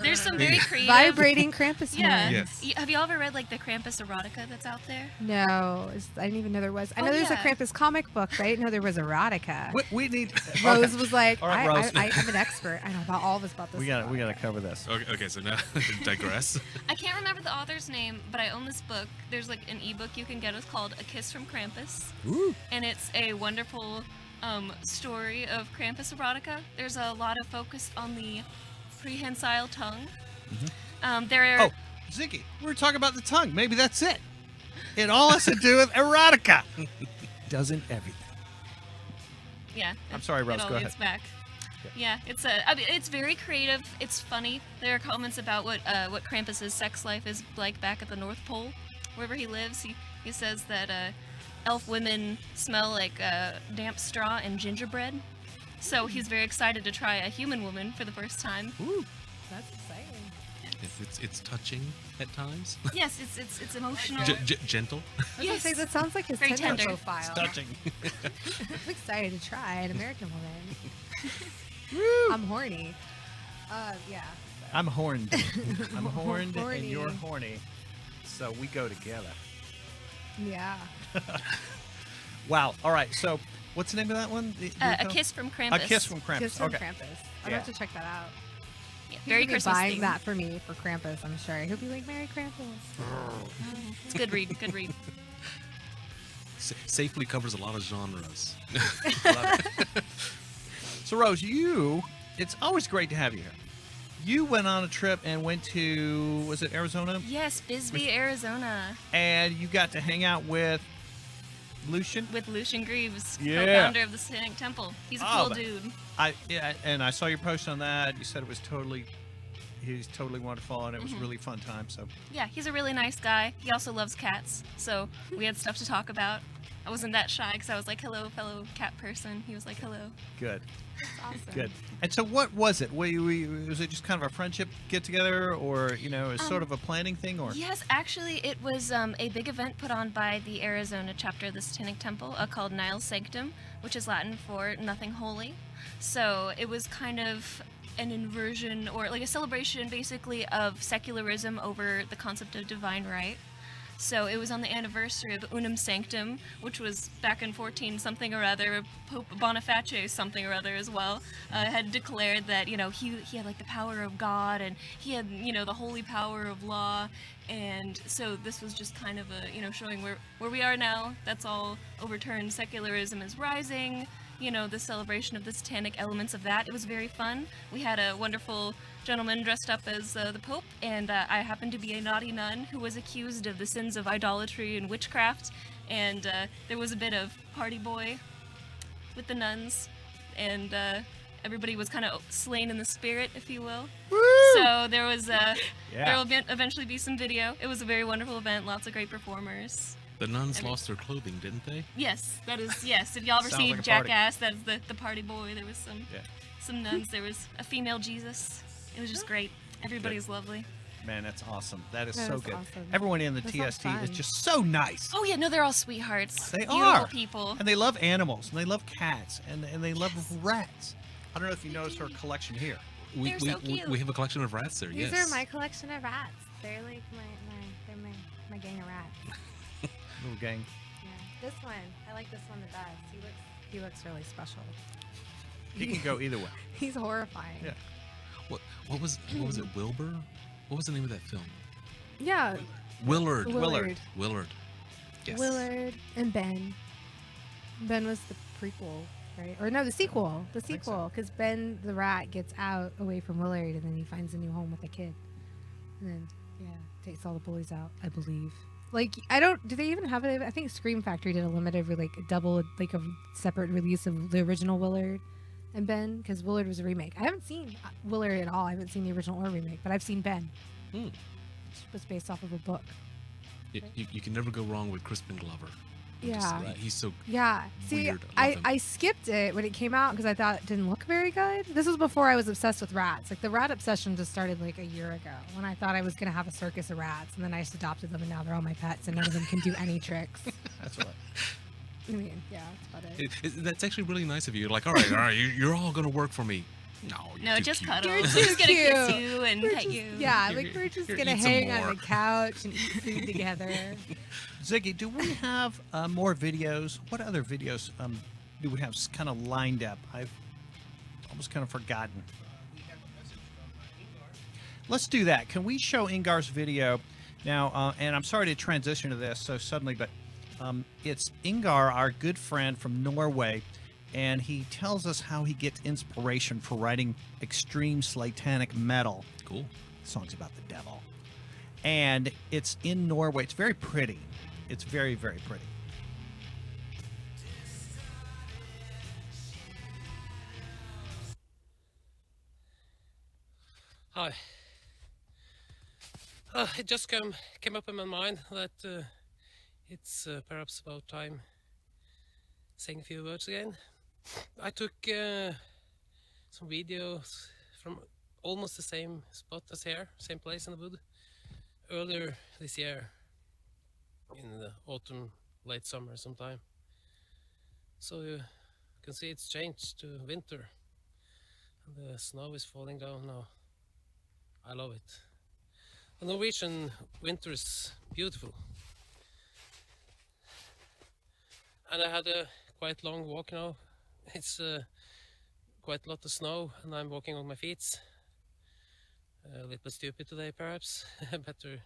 there's some very creative Vibrating Krampus Yeah. horn. Yes. Have you all ever read like the Krampus erotica that's out there? No, I didn't even know there was. I know Oh, there's a yeah. Krampus comic book, but I didn't know there was erotica. We need... Rose was like, All right, Rose. I'm an expert. I know about all this about this. We gotta cover this. Okay, so now digress. I can't remember the author's name, but I own this book. There's like an ebook you can get. It's called A Kiss from Krampus. Ooh. And it's a wonderful story of Krampus erotica. There's a lot of focus on the prehensile tongue. There are Oh, Ziggy, we were talking about the tongue. Maybe that's it. It all has to do with erotica. Doesn't everything. Yeah. I'm sorry, Rose, It all go leads ahead. back. Yeah, I mean, it's very creative. It's funny. There are comments about what Krampus's sex life is like back at the North Pole, wherever he lives. He says that elf women smell like damp straw and gingerbread. So he's very excited to try a human woman for the first time. Ooh. That's exciting. It's touching at times. Yes, it's emotional. Gentle. I was gonna Yes. say, that sounds like his Very Tinder tender. profile. Touching. I'm excited to try an American woman. I'm horny. Yeah. I'm horned. I'm horned Horny. and you're horny. So we go together. Yeah. Wow. All right. So what's the name of that one? A Kiss from Krampus. A Kiss from Krampus. Kiss from okay. Krampus. I'm Yeah. about to check that out. Yeah, He's very gonna be Christmas buying themed. that for me for Krampus, I'm sure. He'll be like, Merry Krampus. It's a good read. Good read. Safely covers a lot of genres. So Rose, it's always great to have you here. You went on a trip and went to, was it Arizona? Yes, Bisbee, Arizona, And you got to hang out with Lucian. with Lucian Greaves, Yeah. co-founder of the Satanic Temple. He's a Oh, cool but- dude. And I saw your post on that. You said it was he's totally wonderful, and it was a really fun time. So Yeah, he's a really nice guy. He also loves cats, so we had stuff to talk about. I wasn't that shy because I was like, hello, fellow cat person. He was like, hello. good, That's awesome. good. And so what was it? Was it just kind of a friendship get together, or sort of a planning thing, or? Yes, actually, it was a big event put on by the Arizona chapter of the Satanic Temple called Nihil Sanctum, which is Latin for nothing holy. So it was kind of an inversion, or like a celebration, basically, of secularism over the concept of divine right. So it was on the anniversary of Unum Sanctum, which was back in 14 something or other. Pope Boniface something or other as well had declared that he had like the power of God, and he had the holy power of law, and so this was just kind of a showing where we are now. That's all overturned. Secularism is rising. The celebration of the satanic elements of that. It was very fun. We had a wonderful gentleman dressed up as the Pope, and I happened to be a naughty nun who was accused of the sins of idolatry and witchcraft, and there was a bit of party boy with the nuns, and everybody was kind of slain in the spirit, if you will. Woo! So there was Yeah. there will eventually be some video. It was a very wonderful event, lots of great performers. The nuns lost their clothing, didn't they? Yes, that is, yes. If y'all ever Sounds seen like a party. Jackass, that's the party boy. There was Yeah. some nuns. There was a female Jesus. It was just great. Everybody's lovely. Man, that's awesome. That is That so is good. awesome. Everyone in the That sounds TST is fun. just so nice. Oh yeah, no, they're all sweethearts. They Beautiful are people. and they love animals, and they love cats, and they love rats. I don't know if you noticed her collection here. They're so cute. We have a collection of rats there. These yes. are my collection of rats. They're like my gang of rats. Little gang. Yeah. This one, I like this one the best. He looks really special. He can go either way. He's horrifying. Yeah. What was it? Wilbur? What was the name of that film? Yeah. Willard. Willard. Willard. Yes. Willard and Ben. Ben was the prequel, right? Or no, the sequel. The think so. sequel, because Ben the rat gets out away from Willard, and then he finds a new home with a kid, and then takes all the bullies out. I believe. Like, do they even have it? I think Scream Factory did a limited, a separate release of the original Willard and Ben, because Willard was a remake. I haven't seen Willard at all. I haven't seen the original or remake, but I've seen Ben. Hmm. Which was based off of a book. You can never go wrong with Crispin Glover. Yeah. He's so Yeah. See, weird. I love him. I skipped it when it came out because I thought it didn't look very good. This was before I was obsessed with rats. Like the rat obsession just started like a year ago when I thought I was going to have a circus of rats, and then I just adopted them, and now they're all my pets, and none of them can do any tricks. That's what. I mean, yeah, that's about it. That's actually really nice of you. Like, all right, you're all gonna work for me. No, you're No, too just cute. cuddle. You're We're too just gonna kiss cute. you and We're pet just- you. Yeah, like we're just Here, gonna eat some hang on more. the couch and eat food together. Ziggy, do we have more videos? What other videos do we have kind of lined up? I've almost kind of forgotten. Let's do that. Can we show Ingar's video now? And I'm sorry to transition to this so suddenly, but it's Ingar, our good friend from Norway, and he tells us how he gets inspiration for writing extreme Satanic metal. Cool. Songs about the devil. And it's in Norway. It's very pretty. It's very, very pretty. Hi. It just came up in my mind that it's perhaps about time saying a few words again. I took some videos from almost the same spot as here, same place in the wood, earlier this year, in the autumn, late summer sometime. So you can see it's changed to winter, and the snow is falling down now. I love it. The Norwegian winter is beautiful. And I had a quite long walk now. It's quite a lot of snow, and I'm walking on my feet. A little bit stupid today, perhaps. Better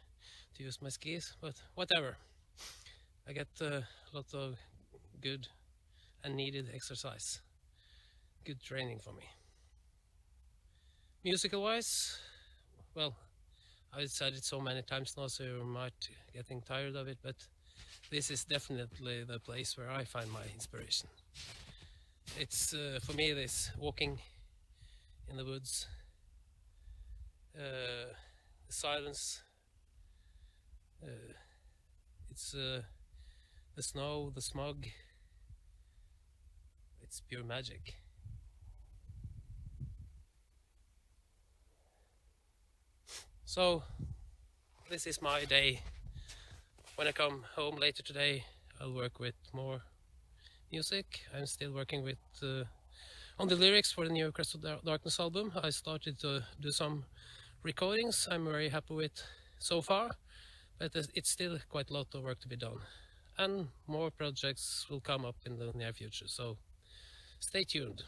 to use my skis, but whatever. I get a lot of good and needed exercise. Good training for me. Musical-wise, well, I've said it so many times now, so you might getting tired of it, but this is definitely the place where I find my inspiration. It's for me this walking in the woods, the silence, it's the snow, the smog. It's pure magic. So this is my day. When I come home later today, I'll work with more music. I'm still working with on the lyrics for the new Crest of Darkness album. I started to do some recordings I'm very happy with so far, but it's still quite a lot of work to be done. And more projects will come up in the near future, so stay tuned.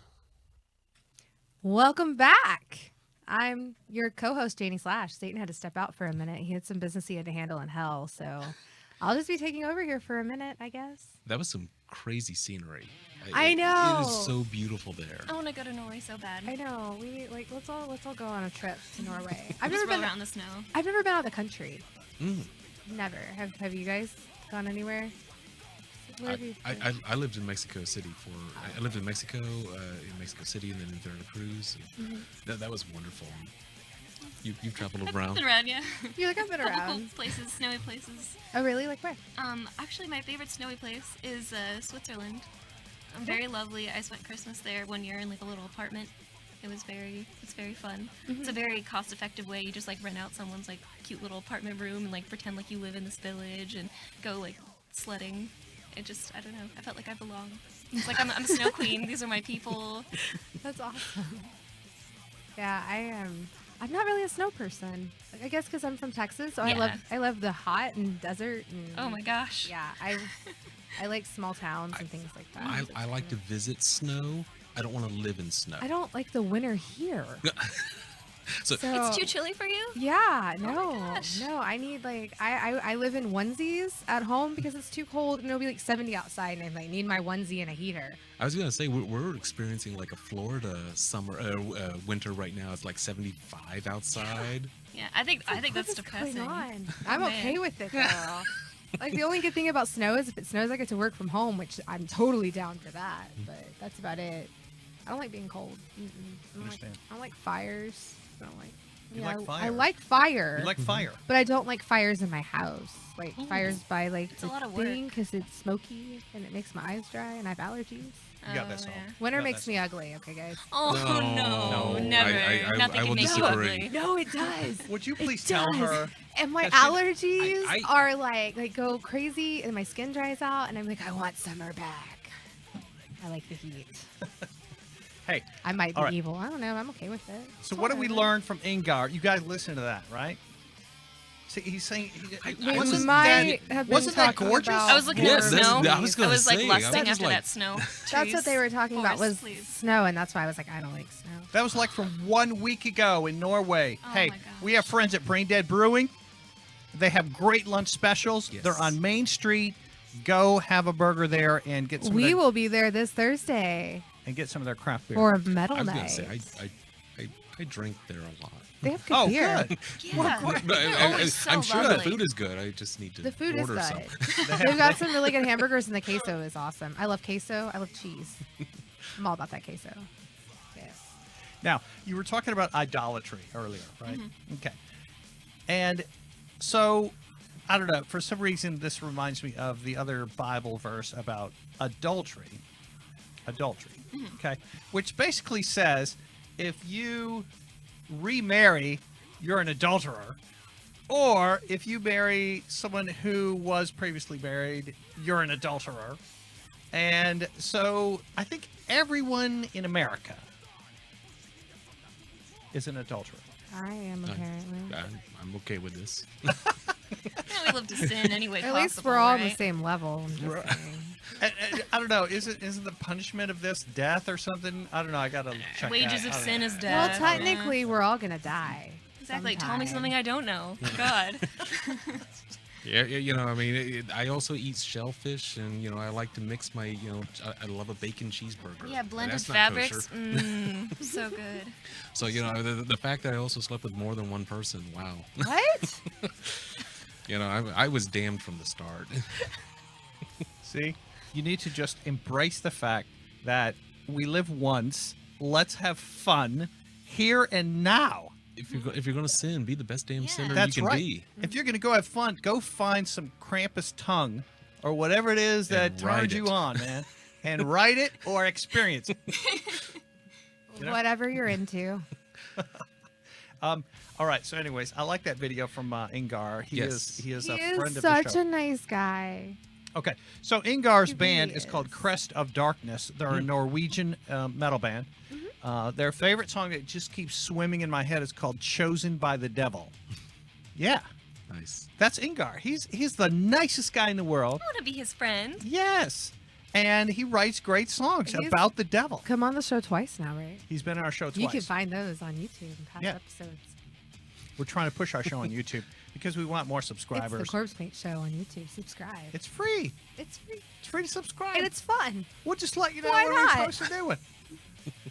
Welcome back. I'm your co-host, Janie Slash. Satan had to step out for a minute. He had some business he had to handle in hell, so I'll just be taking over here for a minute, I guess. That was some crazy scenery. I know. It is so beautiful there. I want to go to Norway so bad. I know. We let's all go on a trip to Norway. I've Just never been roll around the snow. I've never been out of the country. Mm. Never. Have you guys gone anywhere? Where have you been? I lived in Mexico City I lived in Mexico City, and then in Veracruz. That was wonderful. You've traveled around. Been around, yeah. You're like, I've been Couple around. cool places, snowy places. Oh, really? Like where? Actually, my favorite snowy place is Switzerland. Very lovely. I spent Christmas there one year in like a little apartment. It's very fun. It's a very cost-effective way. You just like rent out someone's like cute little apartment room and like pretend like you live in this village and go like sledding. I don't know. I felt like I belong. It's like I'm a snow queen. These are my people. That's awesome. Yeah, I'm not really a snow person. I guess because I'm from Texas, so Yeah. I love the hot and desert. And, Oh my gosh. Yeah, I like small towns and things like that. I like to visit snow. I don't want to live in snow. I don't like the winter here. So It's too chilly for you? Yeah, Oh my no, gosh. no. I need like I live in onesies at home because it's too cold and it'll be like 70 outside, and I like need my onesie and a heater. I was gonna say we're experiencing like a Florida summer winter right now. It's like 75 outside. Yeah, I think that's What's depressing. going on? Oh, I'm man. okay with it though. Like the only good thing about snow is if it snows, I get to work from home, which I'm totally down for that. But that's about it. I don't like being cold. I don't like fires. I don't like. You like fire. I like fire. You like fire. But I don't like fires in my house. Like fires by like It's a lot of work. because it's smoky and it makes my eyes dry and I have allergies. You got this all. Winter You got makes this. me ugly. Okay, guys. Oh no, never. Nothing I will can make you disagree. ugly. No, it does. Would you It please tell does. her? And my that she- allergies are like go crazy, and my skin dries out, and I'm like, I want summer back. I like the heat. Hey, I might be all right. evil. I don't know. I'm okay with it. So what did we learn from Ingar? You guys listen to that, right? See, he's saying We wasn't might that, have been wasn't that talking gorgeous? about I was looking at the Yes, snow. I was gonna like say, lusting that was after like- that snow. That's what they were talking about was Forest, please. snow, and that's why I was like, I don't like snow. That was like from 1 week ago in Norway. Oh Hey, my gosh. we have friends at Brain Dead Brewing. They have great lunch specials. Yes. They're on Main Street. Go have a burger there and get some. We of their, will be there this Thursday and get some of their craft beer. for Metal I was gonna Night. say I drink there a lot. They have good Oh, beer. good. Yeah, they're always so I'm sure the lovely. food is good. I just need to The food is order good. some. They've got some really good hamburgers, and the queso is awesome. I love queso. I love cheese. I'm all about that queso. Yes. Now, you were talking about idolatry earlier, right? Mm-hmm. Okay. And so, I don't know, for some reason, this reminds me of the other Bible verse about adultery. Adultery. Mm-hmm. Okay. Which basically says if you remarry, you're an adulterer. Or if you marry someone who was previously married, you're an adulterer. And so I think everyone in America is an adulterer. I am apparently. I'm okay with this. Yeah, we live to sin anyway. At least possible, we're all on the right? same level. I'm just saying. And I don't know. Isn't the punishment of this death or something? I don't know. I gotta check. Wages that. of I don't sin know. is Well, death. technically, we're all gonna die. Exactly. Tell me sometime. something I don't know. God. Yeah, you know, I mean, I also eat shellfish, and I like to mix my, I love a bacon cheeseburger. Yeah, blended That's not fabrics. kosher. So good. So the fact that I also slept with more than one person, wow. What? I was damned from the start. See, you need to just embrace the fact that we live once. Let's have fun here and now. If you're gonna sin, be the best damn sinner That's you can right. be. If you're gonna go have fun, go find some Krampus tongue or whatever it is that And write turns you it. on, man, and write it or experience it. Whatever you're into. All right. So, anyways, I like that video from Ingar. He Yes. is He a is friend of the such show. a nice guy. Okay, so Ingar's He band really is called is. Crest of Darkness. They're a Norwegian metal band. Their favorite song that just keeps swimming in my head is called "Chosen by the Devil." Yeah, Nice. that's Ingar. He's the nicest guy in the world. I want to be his friend. Yes, and he writes great songs He's- about the devil. Come on the show twice now, right? He's been on our show twice. You can find those on YouTube and past Yeah. episodes. We're trying to push our show on YouTube because we want more It's subscribers. the Corpsepaint Show on YouTube. Subscribe. It's free. It's free. It's free to subscribe. And it's fun. We'll just let you know Why what not? we're supposed to do it.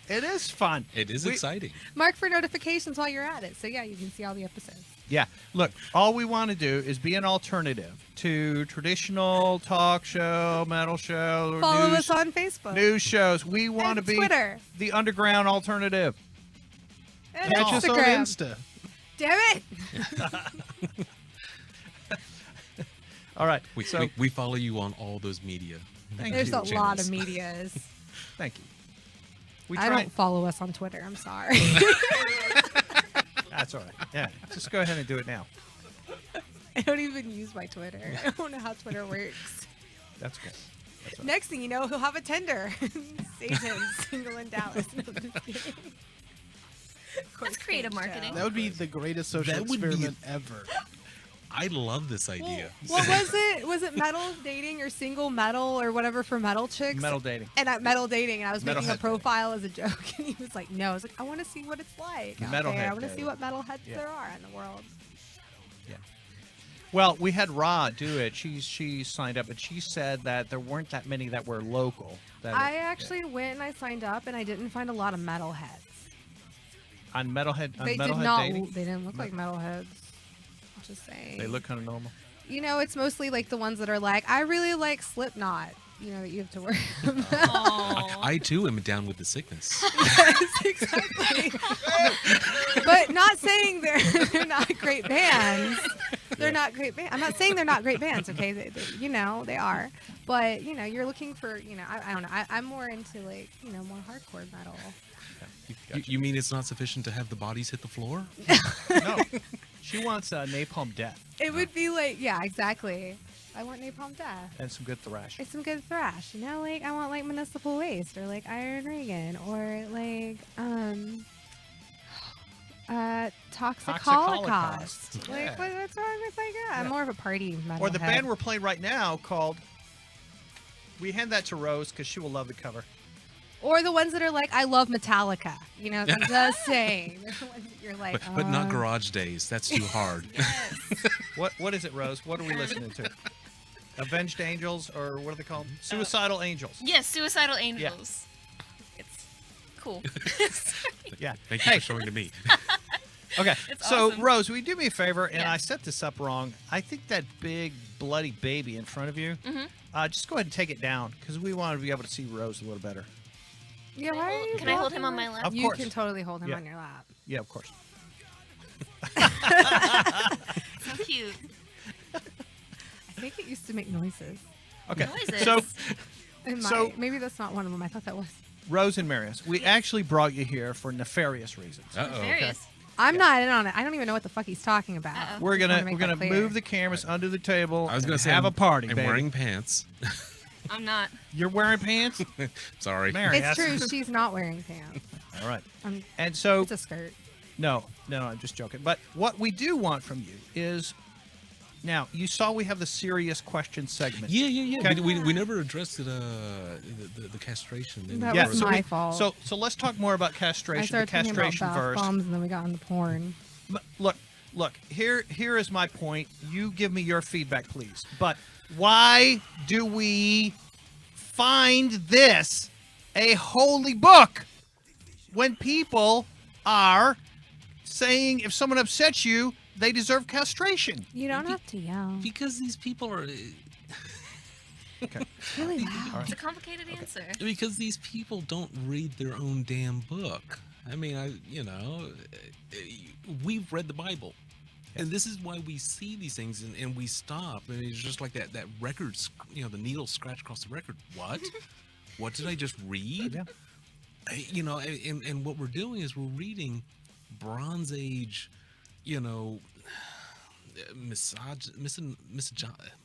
It is fun. It is We- exciting. Mark for notifications while you're at it. So, yeah, you can see all the episodes. Yeah. Look, all we want to do is be an alternative to traditional talk show, metal show, Follow news, us on Facebook. news shows. We want to And be Twitter. the underground alternative. And Catch us on Instagram. Insta. Damn it. All right. We, we follow you on all those media. Thank There's you. a lot channels. of medias. Thank you. We I try. don't follow us on Twitter. I'm sorry. That's all right. Yeah. Just go ahead and do it now. I don't even use my Twitter. I don't know how Twitter works. That's good. That's all right. Next thing you know, he'll have a Tinder. Satan, single in Dallas. No, I'm just kidding. That's creative marketing. That would be the greatest social That would be- experiment ever. I love this idea. What was it? Was it metal dating or single metal or whatever for metal chicks? Metal dating. And metal dating, and I was making a Metalhead profile as a joke, and he was like, "No." I was like, "I want to see what it's like. out Metalhead there. I want to see dating. what metalheads Yeah. there are in the world." Well, we had Ra do it. She signed up, and she said that there weren't that many that were local. That I actually went and I signed up, and I didn't find a lot of metalheads. on Metalhead. On They Metalhead did not. dating. They didn't look like metalheads. I'm just saying. They look kind of normal. You know, it's mostly like the ones that are like, I really like Slipknot. that you have to wear. I too am down with the sickness. Yes, exactly. But not saying they're not great bands. They're not great bands. I'm not saying they're not great bands. Okay, they are. But you're looking for I don't know. I'm more into more hardcore metal. You mean it's not sufficient to have the bodies hit the floor? No, she wants Napalm Death. It would be exactly. I want Napalm Death. And some good thrash. It's some good thrash. I want Municipal Waste or Iron Reagan or Toxic Holocaust. Yeah. What's wrong with I'm more of a party metal. Or the band we're playing right now called. We hand that to Rose because she will love the cover. Or the ones that are I love Metallica. I'm just saying. They're the ones that you're but not Garage Days. That's too hard. What is it, Rose? What are we listening to? Avenged Angels, or what are they called? Suicidal Angels. Yes, Suicidal Angels. Yeah. It's cool. Yeah. Thank you for showing to me. Okay, It's so awesome. Rose, will you do me a favor? And Yeah. I set this up wrong. I think that big bloody baby in front of you. Just go ahead and take it down because we want to be able to see Rose a little better. Yeah, why are you Can I hold him on my lap? Of You course. can totally hold him Yeah. on your lap. Yeah, of course. So cute. I think it used to make noises. Okay, Noises. so So maybe that's not one of them. I thought that was. Rose and Marius, we actually brought you here for nefarious reasons. Various. I'm not in on it. I don't even know what the fuck he's talking about. Uh-oh. We're Just wanna gonna make that clear. move the cameras under the table. I was going and to say have a party, I'm baby. wearing pants. I'm not. You're wearing pants, Sorry. Marius. It's true. She's not wearing pants. All right. Um, And so It's a skirt. No, I'm just joking. But what we do want from you is, now you saw we have the serious question segment. Yeah. Okay. We never addressed the castration. That Yeah, was so my we- fault. So let's talk more about I castration. The started talking about castration bath first. bombs, and then we got on the porn. Look. Here is my point. You give me your feedback, please. But why do we find this a holy book when people are saying if someone upsets you, they deserve castration? You don't have to yell. Because these people are. Okay. It's really loud. It's a complicated answer. Because these people don't read their own damn book. I mean, we've read the Bible. And this is why we see these things and we stop. And it's just like that record, the needle scratch across the record. What? What did I just read? Yeah. And what we're doing is we're reading Bronze Age,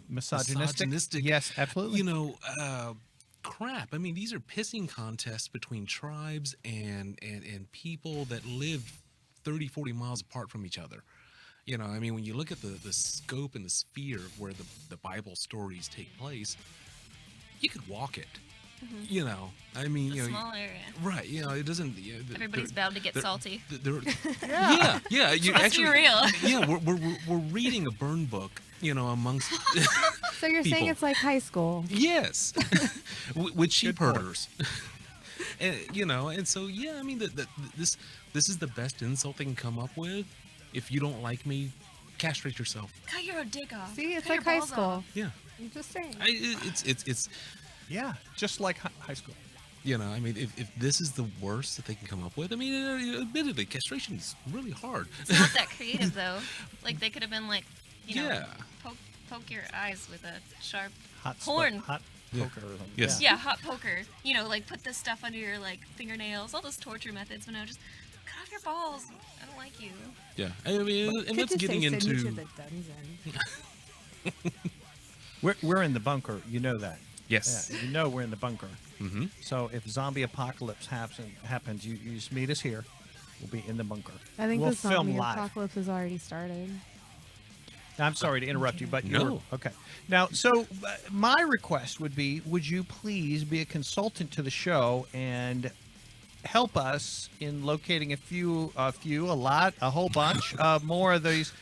misogynistic. Yes, absolutely. Crap. I mean, these are pissing contests between tribes and people that live 30, 40 miles apart from each other. I mean, when you look at the scope and the sphere of where the Bible stories take place, you could walk it. I mean, It's a small area. right? It doesn't. Everybody's bound to get salty. Yeah. Yeah. You Let's actually, be real. Yeah, we're reading a burn book. Amongst. So you're saying people. it's like high school? Yes, with sheep Good point. herders. And so I mean this is the best insult they can come up with. If you don't like me, castrate yourself. Cut your dick off. See, it's Cut like your high balls school. off. Yeah, I'm just saying. it's Yeah, just like high school. I mean, if this is the worst that they can come up with, I mean, admittedly, castration is really hard. It's not that creative though. Like they could have been like, Yeah. poke your eyes with a sharp Hot horn. Hot poker. Or something. Yes. Yeah, hot poker. Like put this stuff under your fingernails. All those torture methods. But no, just cut off your balls. I don't like you. Yeah, I mean, and Could that's just getting say, into. send you to the dungeon. We're in the bunker. You know that. Yes. Yeah, we're in the bunker. Mm-hmm. So if zombie apocalypse happens, you just meet us here. We'll be in the bunker. I think we'll the zombie film live. apocalypse has already started. Now, I'm sorry to interrupt you, but No. okay. Now, so my request would be, would you please be a consultant to the show and help us in locating a whole bunch more of these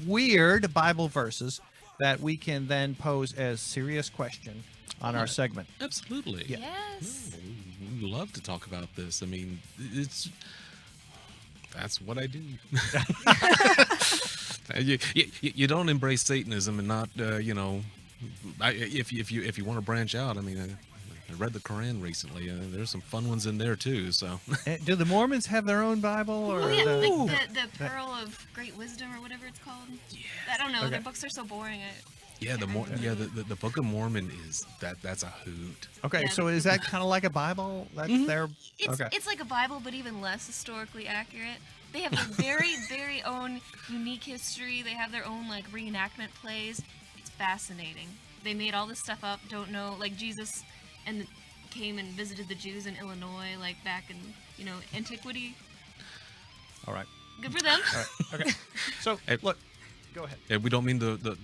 weird Bible verses that we can then pose as serious question on our segment. Absolutely. Yeah. Yes. We love to talk about this. I mean, that's what I do. You don't embrace Satanism and not, if you want to branch out, I mean, I read the Quran recently. There's some fun ones in there too. So, Do the Mormons have their own Bible, or Oh yeah, like the Pearl of Great Wisdom or whatever it's called. Yeah. I don't know. Okay. Their books are so boring. The Book of Mormon that's a hoot. Okay, Yeah, so is that kind of like a Bible? That's their okay. It's like a Bible, but even less historically accurate. They have their very own unique history. They have their own like reenactment plays. It's fascinating. They made all this stuff up. Don't know, like Jesus and came and visited the Jews in Illinois, like back in antiquity. All right. Good for them. All right. Okay. So look, go ahead. Yeah, we don't mean the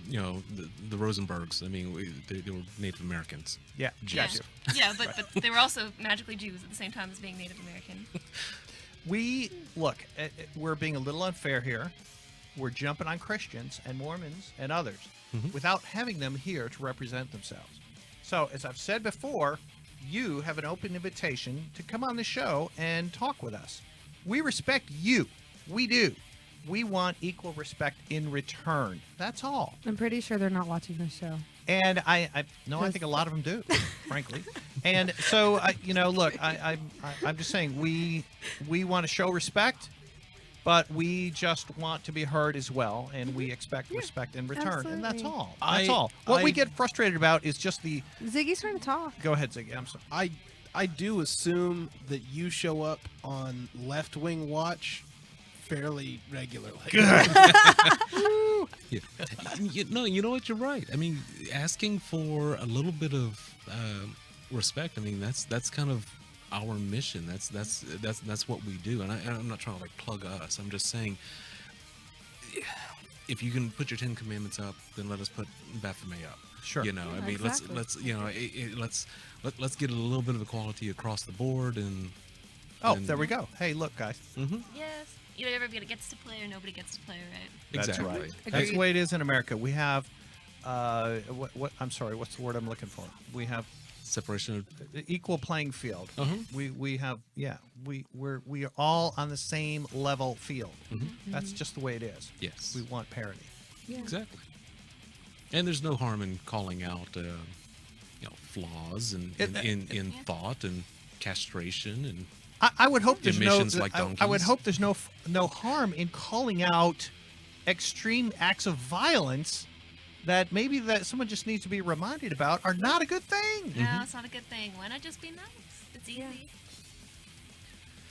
Rosenbergs. I mean, they were Native Americans. Yeah. Got you. Yeah, but they were also magically Jews at the same time as being Native American. We're being a little unfair here. We're jumping on Christians and Mormons and others without having them here to represent themselves. So, as I've said before, you have an open invitation to come on the show and talk with us. We respect you. We do. We want equal respect in return. That's all. I'm pretty sure they're not watching this show. And I think a lot of them do, frankly. And so, look, I'm just saying we want to show respect, but we just want to be heard as well, and we expect respect in return, and that's absolutely. all. That's all. What we get frustrated about is just the. Ziggy's trying to talk. Go ahead, Ziggy. I'm sorry. I do assume that you show up on Left Wing Watch fairly regularly. Yeah. You know what? You're right. I mean, asking for a little bit of respect. I mean, that's kind of our mission. That's what we do. And I'm not trying to like plug us. I'm just saying, if you can put your 10 Commandments up, then let us put Baphomet up. Sure. I mean, exactly. let's get a little bit of equality across the board. And there we go. Hey, look, guys. Yes. Everybody gets to play or nobody gets to play, right? That's Exactly. right. That's the way it is in America. We have, what? I'm sorry. What's the word I'm looking for? We have Separation of equal playing field. We have we are all on the same level field. That's just the way it is. Yes. We want parity. Yeah. Exactly. And there's no harm in calling out, flaws in thought and castration and. I would hope there's emissions like I would donkeys. hope there's no harm in calling out extreme acts of violence that maybe that someone just needs to be reminded about are not a good thing. No, it's not a good thing. Why not just be nice? It's easy.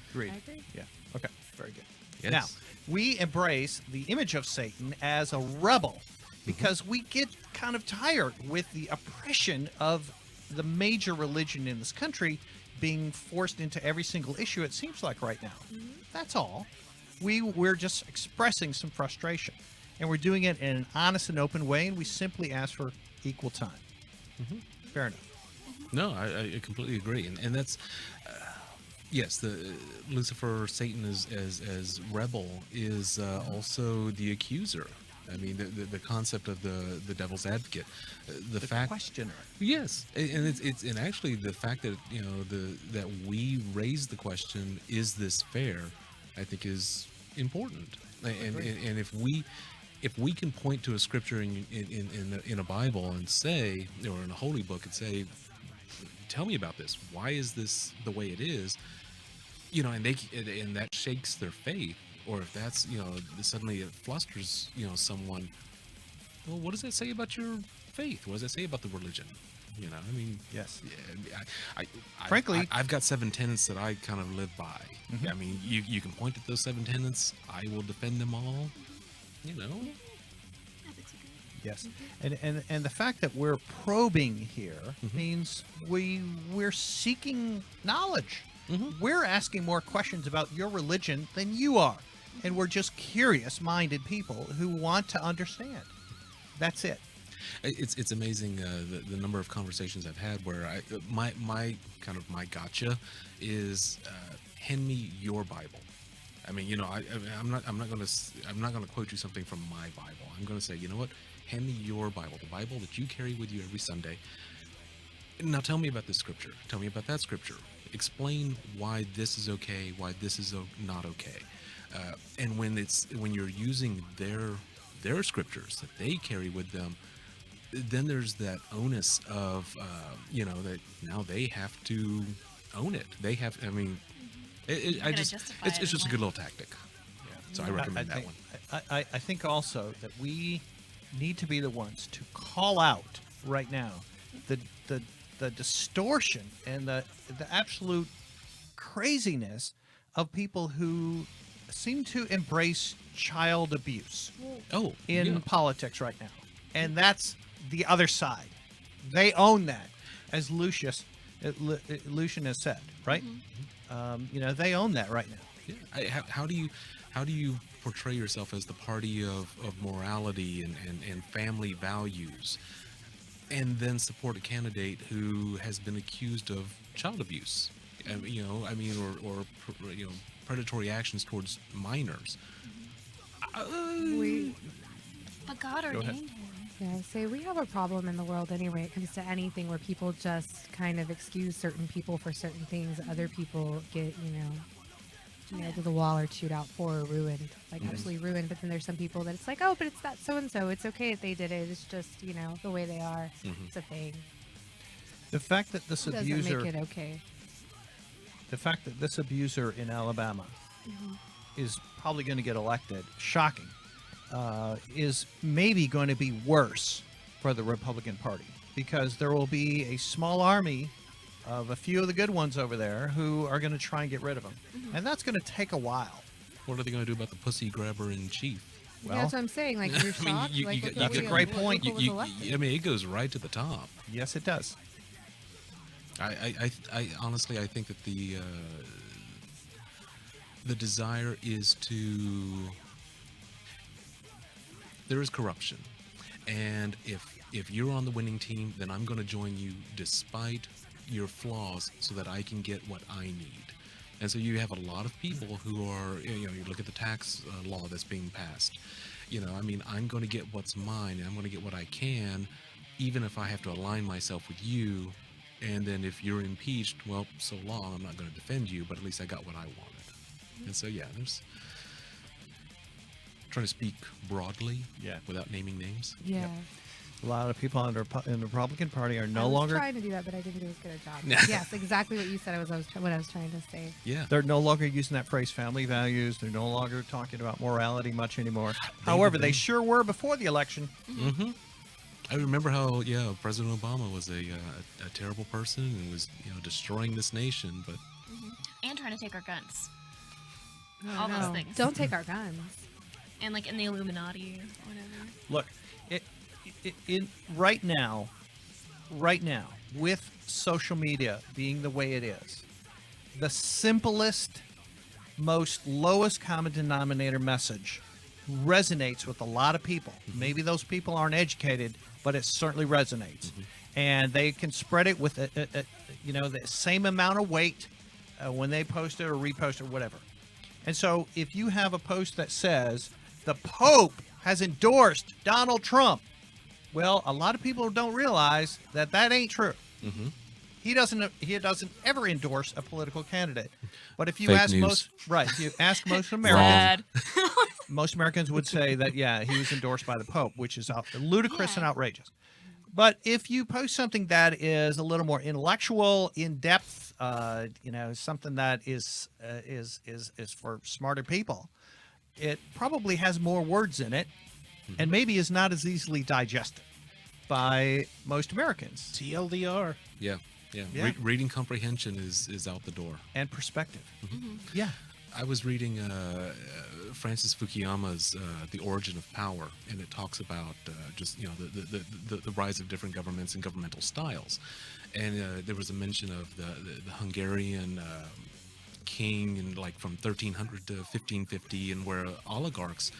Agreed. I agree. Yeah. Okay. Very good. Yes. Now, we embrace the image of Satan as a rebel because we get kind of tired with the oppression of the major religion in this country being forced into every single issue, it seems like right now. That's all. We're just expressing some frustration, and we're doing it in an honest and open way, and we simply ask for equal time. Fair enough. No, I completely agree, and that's yes. The Lucifer, Satan as rebel is also the accuser. I mean, the concept of the devil's advocate, the fact questioner. Yes, and it's and actually the fact that that we raise the question, is this fair? I think is important, and if we can point to a scripture in a Bible and say, or in a holy book and say, tell me about this. Why is this the way it is? And that shakes their faith. Or if that's, suddenly it flusters, someone, well, what does that say about your faith? What does that say about the religion? I mean, yes. I Frankly, I've got 7 tenets that I kind of live by. I mean, you can point at those 7 tenets. I will defend them all. Yes, and the fact that we're probing here means we're seeking knowledge. We're asking more questions about your religion than you are, and we're just curious-minded people who want to understand. That's it. It's amazing the number of conversations I've had where my gotcha is hand me your Bible. I mean, I'm not gonna quote you something from my Bible. I'm gonna say, you know what? Hand me your Bible, the Bible that you carry with you every Sunday. Now tell me about this scripture. Tell me about that scripture. Explain why this is okay, why this is not okay. And when you're using their scriptures that they carry with them, then there's that onus of, that now they have to own it. They have, I mean, it's just a good little tactic. Yeah. So I recommend that one. I think also that we need to be the ones to call out right now the distortion and the absolute craziness of people who seem to embrace child abuse in politics right now. And that's the other side. They own that, as Lucian has said, right? They own that right now. Yeah. How do you portray yourself as the party of morality and family values, and then support a candidate who has been accused of child abuse, or predatory actions towards minors? But God ordained him. Yeah, say we have a problem in the world anyway. It comes to anything where people just kind of excuse certain people for certain things. Other people get, nailed to the wall or chewed out for or ruined, absolutely ruined. But then there's some people that it's like, oh, but it's that so-and-so. It's okay if they did it. It's just, the way they are. It's a thing. The fact that this abuser... doesn't make it okay. The fact that this abuser in Alabama is probably going to get elected, shocking, is maybe going to be worse for the Republican Party, because there will be a small army of a few of the good ones over there who are going to try and get rid of him. And that's going to take a while. What are they going to do about the pussy grabber in chief? Well, that's what I'm saying. You're shocked. That's a great point. It goes right to the top. Yes, it does. I honestly, I think that the desire is to... There is corruption, and if you're on the winning team, then I'm going to join you despite your flaws, so that I can get what I need. And so you have a lot of people who are, you look at the tax law that's being passed. I'm going to get what's mine, and I'm going to get what I can, even if I have to align myself with you. And then if you're impeached, well, so long, I'm not going to defend you, but at least I got what I wanted. And so, there's... Trying to speak broadly, without naming names. Yeah. A lot of people in the Republican Party are no longer... I was trying to do that, but I didn't do as good a job. Yes, exactly what you said what I was trying to say. Yeah. They're no longer using that phrase family values. They're no longer talking about morality much anymore. However, they sure were before the election. Mm-hmm. I remember how, President Obama was a terrible person and was, destroying this nation, but... And trying to take our guns. All those things. Don't take our guns. And in the Illuminati or whatever. Look, right now, with social media being the way it is, the simplest, most lowest common denominator message resonates with a lot of people. Maybe those people aren't educated, but it certainly resonates. And they can spread it with the same amount of weight when they post it or repost it or whatever. And so if you have a post that says the Pope has endorsed Donald Trump, well, a lot of people don't realize that ain't true. He doesn't ever endorse a political candidate. But if you ask most Americans, most Americans would say that he was endorsed by the Pope, which is ludicrous and outrageous. But if you post something that is a little more intellectual, in depth, something that is for smarter people, it probably has more words in it, and maybe is not as easily digested by most Americans. TLDR. Yeah. Reading comprehension is out the door. And perspective. Yeah. I was reading Francis Fukuyama's The Origin of Power, and it talks about the rise of different governments and governmental styles. And there was a mention of the Hungarian king and from 1300 to 1550, and where oligarchs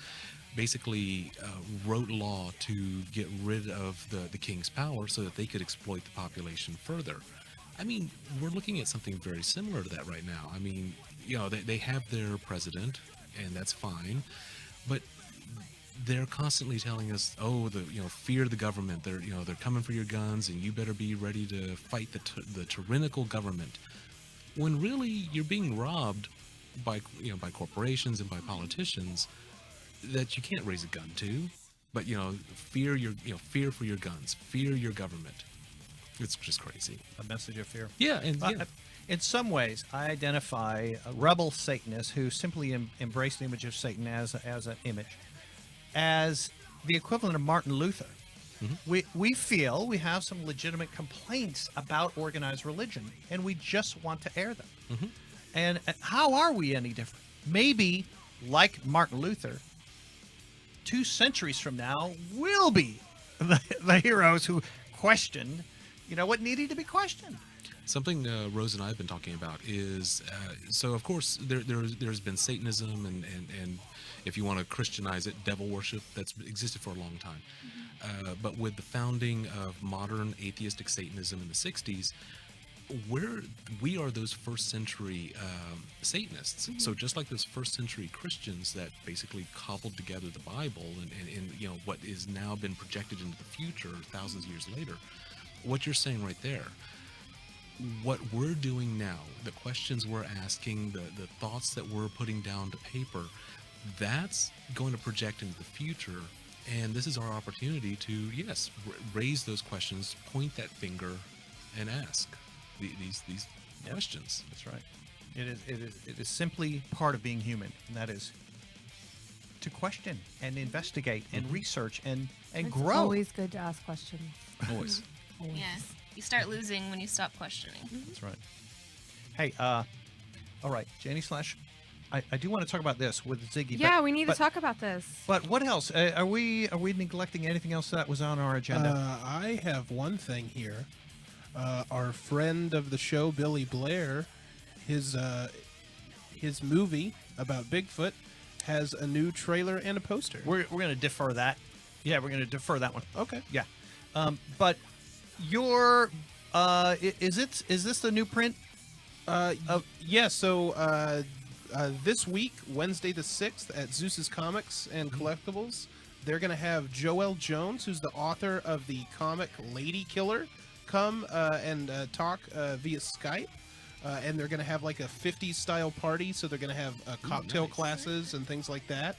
basically wrote law to get rid of the king's power so that they could exploit the population further. I mean, we're looking at something very similar to that right now. I mean, they have their president, and that's fine, but they're constantly telling us, fear the government. They're coming for your guns, and you better be ready to fight the tyrannical government. When really you're being robbed by corporations and by politicians that you can't raise a gun to. But fear fear for your guns, fear your government. It's just crazy. A message of fear. Yeah, and in some ways, I identify rebel Satanists who simply embrace the image of Satan as an image, as the equivalent of Martin Luther. We feel we have some legitimate complaints about organized religion, and we just want to air them. And how are we any different? Maybe, like Martin Luther, 2 centuries from now, we'll be the heroes who questioned, what needed to be questioned. Something Rose and I have been talking about is, so of course there's been Satanism and if you want to Christianize it, devil worship that's existed for a long time. But with the founding of modern atheistic Satanism in the 60s, we are those first century Satanists. So just like those first century Christians that basically cobbled together the Bible and what is now been projected into the future thousands of years later, what you're saying right there, what we're doing now, the questions we're asking, the thoughts that we're putting down to paper, that's going to project into the future. And this is our opportunity to, yes, raise those questions, point that finger, and ask these questions. That's right. It is simply part of being human, and that is to question and investigate and research and grow. It's always good to ask questions. Always. Yeah. You start losing when you stop questioning. That's right. Hey, all right, Janie Slash, I do want to talk about this with Ziggy. Yeah, we need to talk about this. But what else? Are we neglecting anything else that was on our agenda? I have one thing here. Our friend of the show, Billy Blair, his movie about Bigfoot has a new trailer and a poster. We're going to defer that. Yeah, we're going to defer that one. Okay. Yeah. But your is this the new print? Yeah. So this week, Wednesday the 6th, at Zeus's Comics and Collectibles, they're going to have Joelle Jones, who's the author of the comic Lady Killer, come and talk via Skype. And they're going to have like a 50s style party, so they're going to have cocktail classes and things like that.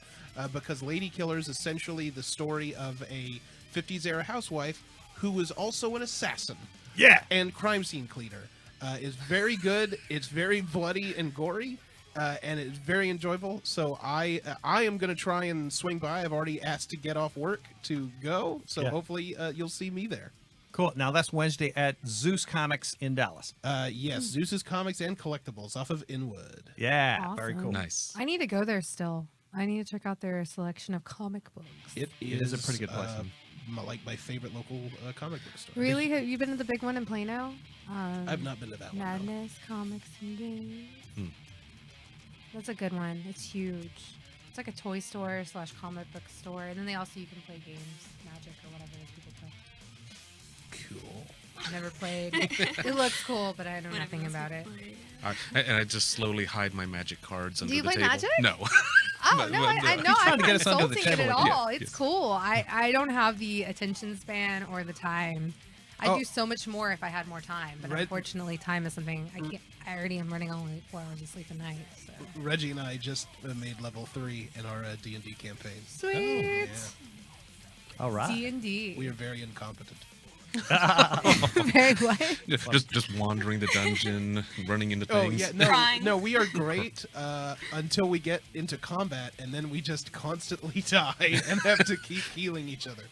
Because Lady Killer is essentially the story of a 50s era housewife who was also an assassin. Yeah. And crime scene cleaner. It's very good. It's very bloody and gory. And it's very enjoyable. So I am going to try and swing by. I've already asked to get off work to go. So hopefully you'll see me there. Cool. Now that's Wednesday at Zeus Comics in Dallas. Yes, Zeus's Comics and Collectibles off of Inwood. Yeah, Awesome. very cool. Nice. I need to go there still. I need to check out their selection of comic books. It is a pretty good place. My favorite local comic book store. Really? Have you been to the big one in Plano? I've not been to that one. Madness Comics and Games. That's a good one. It's huge. It's like a toy store / comic book store, and then you can play games, Magic or whatever those people play. Cool. Never played. It looks cool, but I know nothing about it. And I just slowly hide my Magic cards under Do you the play table. Magic? No. Oh, no, I know. trying I'm to get not us under the insulting it at table. all. Yeah, It's yes. cool. I don't have the attention span or the time. I'd do so much more if I had more time, but unfortunately, time is something I can't. I already am running on like 4 hours of sleep a night. So. Reggie and I just made level 3 in our D&D campaign. Sweet. All right. D&D. We are very incompetent. Very what? Just wandering the dungeon, running into things. Oh yeah, no, we are great until we get into combat, and then we just constantly die and have to keep healing each other.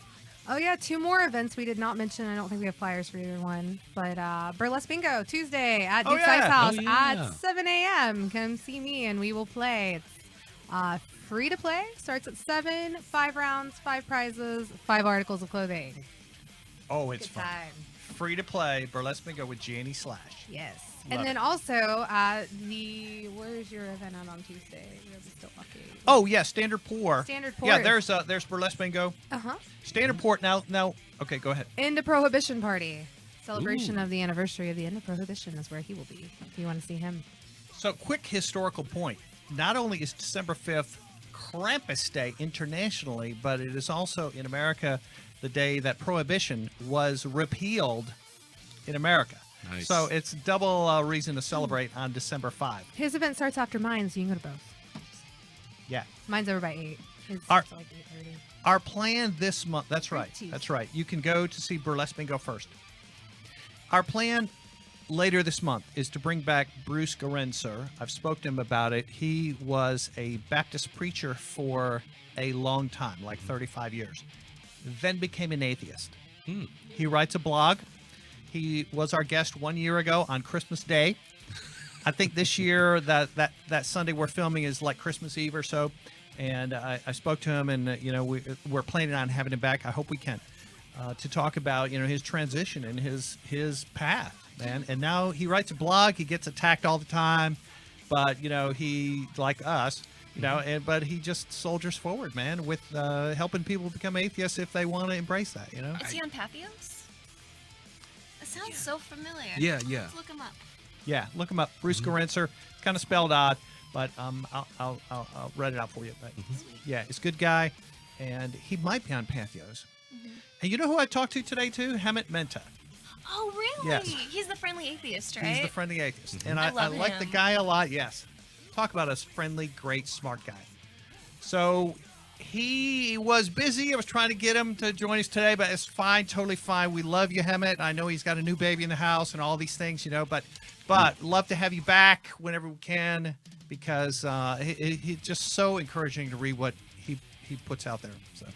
Oh yeah, 2 more events we did not mention. I don't think we have flyers for either one. But Burlesque Bingo Tuesday at Deep Size House at 7 a.m. Come see me and we will play. It's free to play. Starts at 7. 5 rounds, 5 prizes, 5 articles of clothing. Oh, it's Good fun. time. Free to play Burlesque Bingo with Janie Slash. Yes. Love and then it. also where's your event out on Tuesday? We're still lucky. Oh yeah, Standard Pour. Standard Pour. Yeah, there's Burlesque Bingo. Standard Pour now. Okay, go ahead. End of Prohibition Party. Celebration of the anniversary of the end of Prohibition is where he will be if you want to see him. So, quick historical point. Not only is December 5th Krampus Day internationally, but it is also in America the day that Prohibition was repealed in America. Nice. So it's double reason to celebrate on December 5. His event starts after mine, so you can go to both. Yeah. Mine's over by 8. His Are- starts at like 8:30. Our plan this month. That's right. 13th. That's right. You can go to see Burlesque Bingo first. Our plan later this month is to bring back Bruce Gorenser. I've spoken to him about it. He was a Baptist preacher for a long time, like 35 years. Then became an atheist. He writes a blog. He was our guest 1 year ago on Christmas Day. I think this year that Sunday we're filming is like Christmas Eve or so. And I spoke to him, and we're planning on having him back. I hope we can to talk about his transition and his path, man. And now he writes a blog. He gets attacked all the time, but he, like us, but he just soldiers forward, man, with helping people become atheists if they want to embrace that. Is he on Pathos? It sounds so familiar. Yeah. Let's look him up. Yeah, look him up. Bruce Gorenser. It's kind of spelled odd, but I'll write it out for you. But yeah, he's a good guy, and he might be on Pathos. And you know who I talked to today too? Hammett Menta. Oh, really? Yes. He's the friendly atheist, right? He's the friendly atheist, and I I love like the him. guy a lot. Yes, talk about a friendly, great, smart guy. So he was busy. I was trying to get him to join us today, but it's fine, totally fine. We love you, Hammett. I know he's got a new baby in the house and all these things, but love to have you back whenever we can, because he's just so encouraging to read what he puts out there. So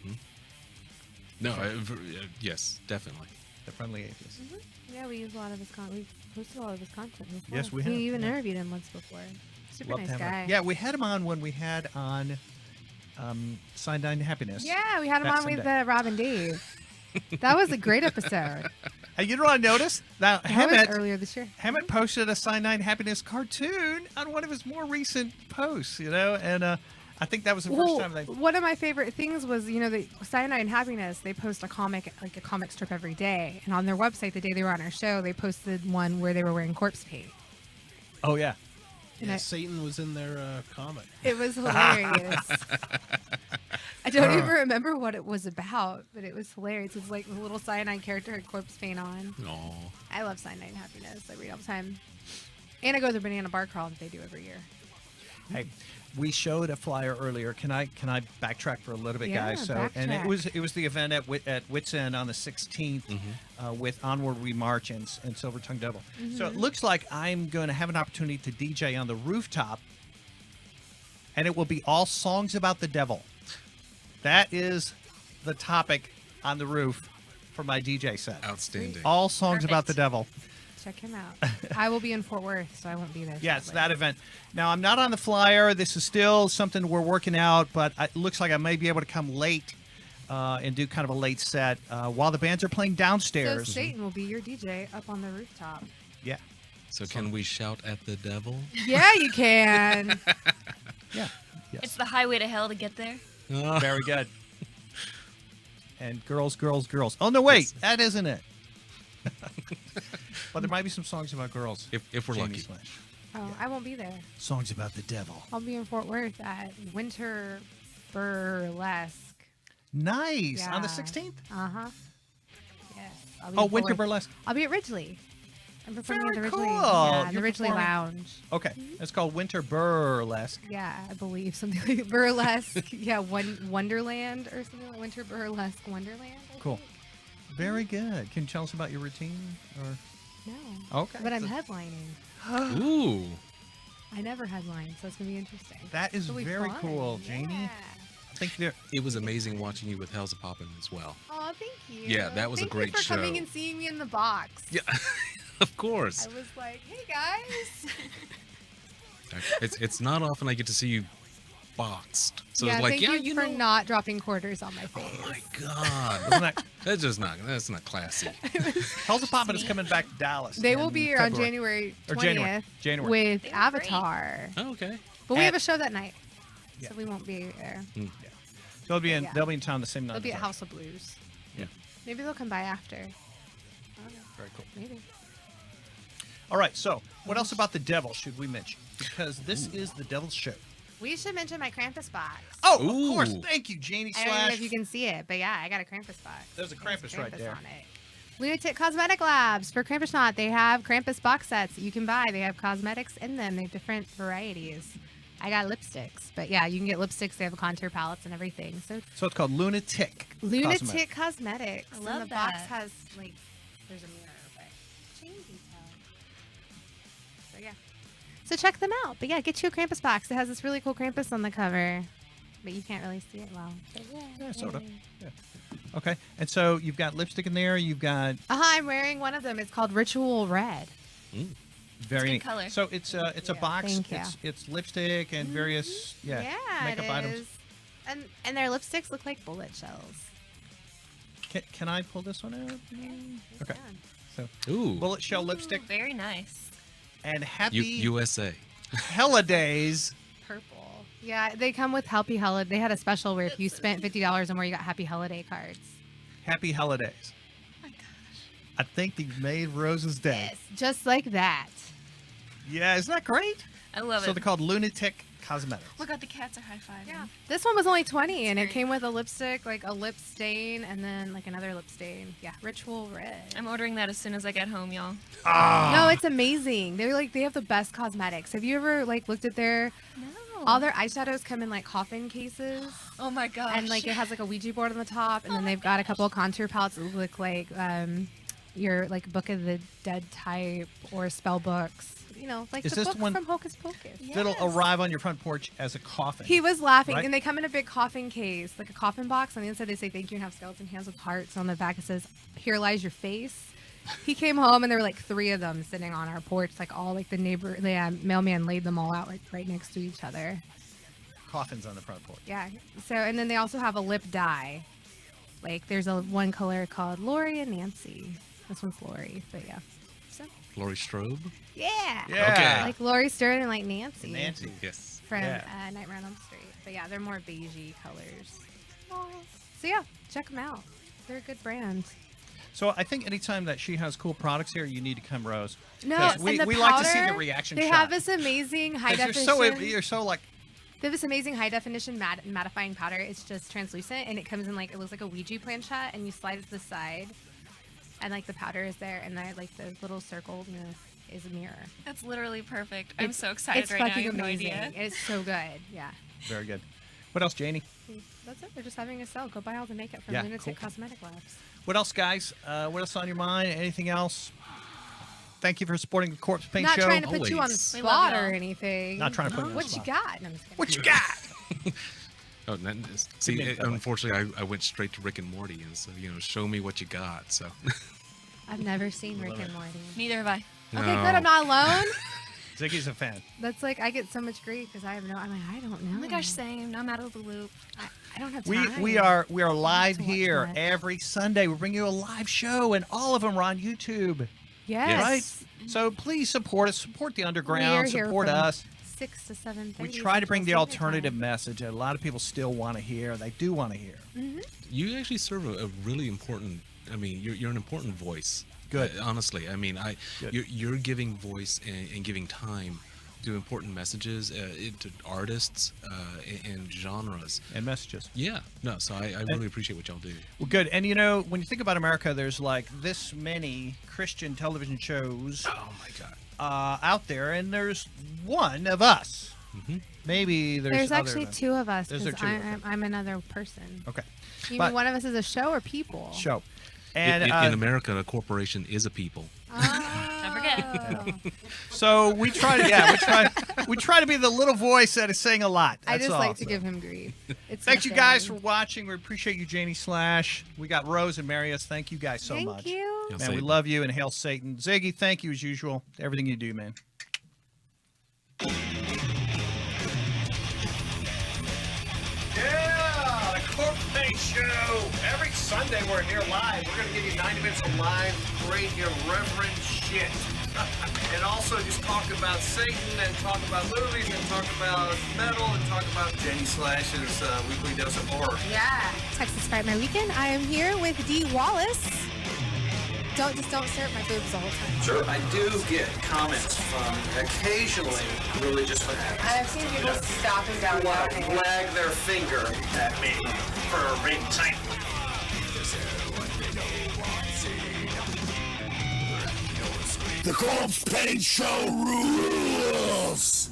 No, yes, definitely. the friendly atheist. Yeah, we use a lot of his we posted a lot of his content. Before. Yes, we have, We even yeah. interviewed him once before. Super Love to nice have him. guy. Yeah, we had him on when we had on Cyanide Happiness. Yeah, we had him that on with Sunday. Rob and Dave. That was a great episode. And you know what I noticed? Now, That was Hammett earlier this year. Hammett posted a Cyanide Happiness cartoon on one of his more recent posts, and I think that was the first time they... One of my favorite things was, the Cyanide and Happiness, they post a comic strip every day. And on their website, the day they were on our show, they posted one where they were wearing corpse paint. Oh, yeah. And Yeah, Satan was in their comic. It was hilarious. I don't even remember what it was about, but it was hilarious. It's like the little Cyanide character had corpse paint on. Aw. I love Cyanide and Happiness. I read all the time. And I go to the banana bar crawl that they do every year. Hey, we showed a flyer earlier. Can I backtrack for a little bit, Yeah, guys? And it backtrack. was the event at Wits End on the 16th with Onward We March and Silver Tongue Devil. So it looks like I'm going to have an opportunity to DJ on the rooftop, and it will be all songs about the devil. That is the topic on the roof for my DJ set. Outstanding. All songs about the devil. Check him out. I will be in Fort Worth, so I won't be there. Yeah, it's sadly. that event. Now, I'm not on the flyer. This is still something we're working out, but it looks like I may be able to come late and do kind of a late set while the bands are playing So downstairs. Satan will be your DJ up on the rooftop. Yeah. So can we shout at the devil? Yeah, you can. Yeah. Yes. It's the highway to hell to get there. Very good. And girls, girls, girls. Oh, no, wait. That isn't it. But there might be some songs about girls. If we're Jamie lucky. Slash. Oh, I won't be there. Songs about the devil. I'll be in Fort Worth at Winter Burlesque. Nice. On the Yeah. 16th? Uh-huh. Yes. I'll be Oh, in Fort Winter Worth. Burlesque. I'll be at Ridgely. I'm performing Very at the Ridgely. cool. Yeah, the You're Ridgely performing- Lounge. Okay. It's called Winter Burlesque. Yeah, I believe something like Burlesque. Yeah, Wonderland or something like Winter Burlesque Wonderland. I Cool. think. Very good. Can you tell us about your routine? Or No. Okay. But I'm headlining. Ooh. I never headline, so it's gonna be interesting. That is It'll be very fun. cool, Janie. Yeah. I think there. It was amazing watching you with Hell's a Poppin' as well. Oh, thank you. Yeah, that was a Thank great you for coming show. and seeing me in the box. Yeah, of course. I was like, hey guys. It's not often I get to see you boxed. So yeah, it's like, thank yeah, you you for know. not dropping quarters on my face. Oh my God. That's not classy. Hell's a Poppin' is coming back to Dallas. They will in be here on February. January 20th Or January. with They were Avatar. Oh, okay. But we At- have a show that night, Yeah. so we won't be there. So they'll be in. Yeah. They'll be in town the same night. They'll be as at us. House of Blues. Yeah. Maybe they'll come by after. I don't know. Very cool. Maybe. All right. So, what else about the devil should we mention? Because this is the Devil's Show. We should mention my Krampus box. Oh, Ooh. of course. Thank you, Janie I don't know Slash. if you can see it, but yeah, I got a Krampus box. There's a There's Krampus right there. on it. Lunatic Cosmetic Labs for Krampusnacht. They have Krampus box sets that you can buy. They have cosmetics in them. They have different varieties. I got lipsticks, but yeah, you can get lipsticks. They have contour palettes and everything. So it's called Lunatick. Lunatic Cosmetics. I love and the box that. has like, there's a mirror, but chain detail. So yeah. So check them out. But yeah, get you a Krampus box. It has this really cool Krampus on the cover, but you can't really see it well. But Yeah, sort of. Yeah. Okay, and so you've got lipstick in there. You've got I'm wearing one of them. It's called Ritual Red. very good neat. color. So it's a box. Thank you. It's lipstick and various makeup it items. is. And their lipsticks look like bullet shells. Can I pull this one out? Okay. So Ooh. bullet shell lipstick Very nice. and happy USA. holidays. Purple. Yeah, they come with Happy Holiday. They had a special where if you spent $50 or more, you got Happy Holiday cards. Happy holidays. Oh my gosh. I think they made Rose's day. Yes, just like that. Yeah, isn't that great? I love So it. they're called Lunatic Cosmetics. Oh my god, the cats are high-fiving. Yeah. This one was only 20 and it great. came with a lipstick, like a lip stain, and then like another lip stain. Yeah, Ritual Red. I'm ordering that as soon as I get home, y'all. No, it's amazing. They're like, they have the best cosmetics. Have you ever like looked at their all their eyeshadows come in like coffin cases? Oh my gosh. And like it has like a Ouija board on the top, and then they've got a couple of contour palettes that look like your like Book of the Dead type or spell books. You know, like Is the this book one from Hocus Pocus. that'll arrive on your front porch as a coffin? He was laughing, Right? and they come in a big coffin case, like a coffin box. On the inside, they say thank you and have skeleton hands with hearts. On the back, it says, "Here lies your face." He came home, and there were like 3 of them sitting on our porch, like all like the mailman laid them all out like right next to each other. Coffins on the front porch. Yeah. So, and then they also have a lip dye. Like there's a one color called Lori and Nancy. This one's Lori, but yeah. So Laurie Strode. yeah. Yeah. Okay. Like Lori Stern and like Nancy. Nancy. Yes. From Yeah. Nightmare on Elm Street. But yeah, they're more beigey colors. So yeah, check them out. They're a good brand. So I think anytime that she has cool products here, you need to come, Rose. No, 'Cause we, and the we like to see the powder, reaction They shot. have this amazing high 'Cause definition. you're so like They have this amazing high definition mattifying powder. It's just translucent, and it comes in like it looks like a Ouija planchette, and you slide it to the side, and like the powder is there, and then like the little circle is a mirror. That's literally perfect. I'm It's- so excited it's right now. fucking You have no amazing. idea. It's so good. Yeah. very good. What else, Janie? That's it. They're just having a sale. Go buy all the makeup from Yeah, Lunatic cool. Cosmetic Labs. What else, guys? What else on your mind? Anything else? Thank you for supporting the Corpse Paint Not Show. trying to put you on the Always. We love spot or y'all. anything. Not trying to put you on the What you spot. got? No, I'm just kidding. What you got? Oh, see, Good name, by the way. unfortunately, I went straight to Rick and Morty, and so show me what you got. So. I've never seen Rick and Morty. Neither have I. Okay, good. I'm not alone. Ziggy's a fan. That's like I get so much grief because I have no. I'm like I don't know. Oh my gosh, same. Now I'm out of the loop. I don't have We time. we are live to watch here that. every Sunday. We bring you a live show, and all of them are on YouTube. Yes. Right? So please support us. Support the underground. We are here Support from us. 6 to 7:30. We try to bring the Central Standard alternative Time. message that a lot of people still want to hear. They do want to hear. You actually serve a really important. I mean, you're an important voice. Good. Honestly, I mean, Good. you're giving voice and giving time to important messages to artists and genres And messages. Yeah, no. So I really appreciate what y'all do. Well, good. And when you think about America, there's like this many Christian television shows Oh my God. out there, and there's one of us. Mhm. Maybe there's other actually than- 2 of us There's because there 2, okay. I'm another person. Okay. You But- mean one of us is a show or people? Show. And in America, a corporation is a people. Don't forget. so we try to we try to be the little voice that is saying a lot. I That's just all. like to give him grief. It's Thank you guys for nothing. watching. We appreciate you, Janie Slash. We got Rose and Marius. Thank you guys so Thank much. you. Hail Man, we Satan. love you and hail Satan. Ziggy, thank you as usual. Everything you do, man. Yeah, the Corpsepaint Show. Every Sunday we're here live. We're going to give you 90 minutes of live, great, irreverent shit. And also just talk about Satan and talk about movies and talk about metal and talk about Jenny Slash's weekly dose of horror. Yeah. Texas Fright My Weekend. I am here with Dee Wallace. Don't stare at my boobs the whole time. Sure. I do get comments from occasionally religious fanatics. I have seen people stopping down Wag their finger at me for a ring time. The Corpse Paint Show rules!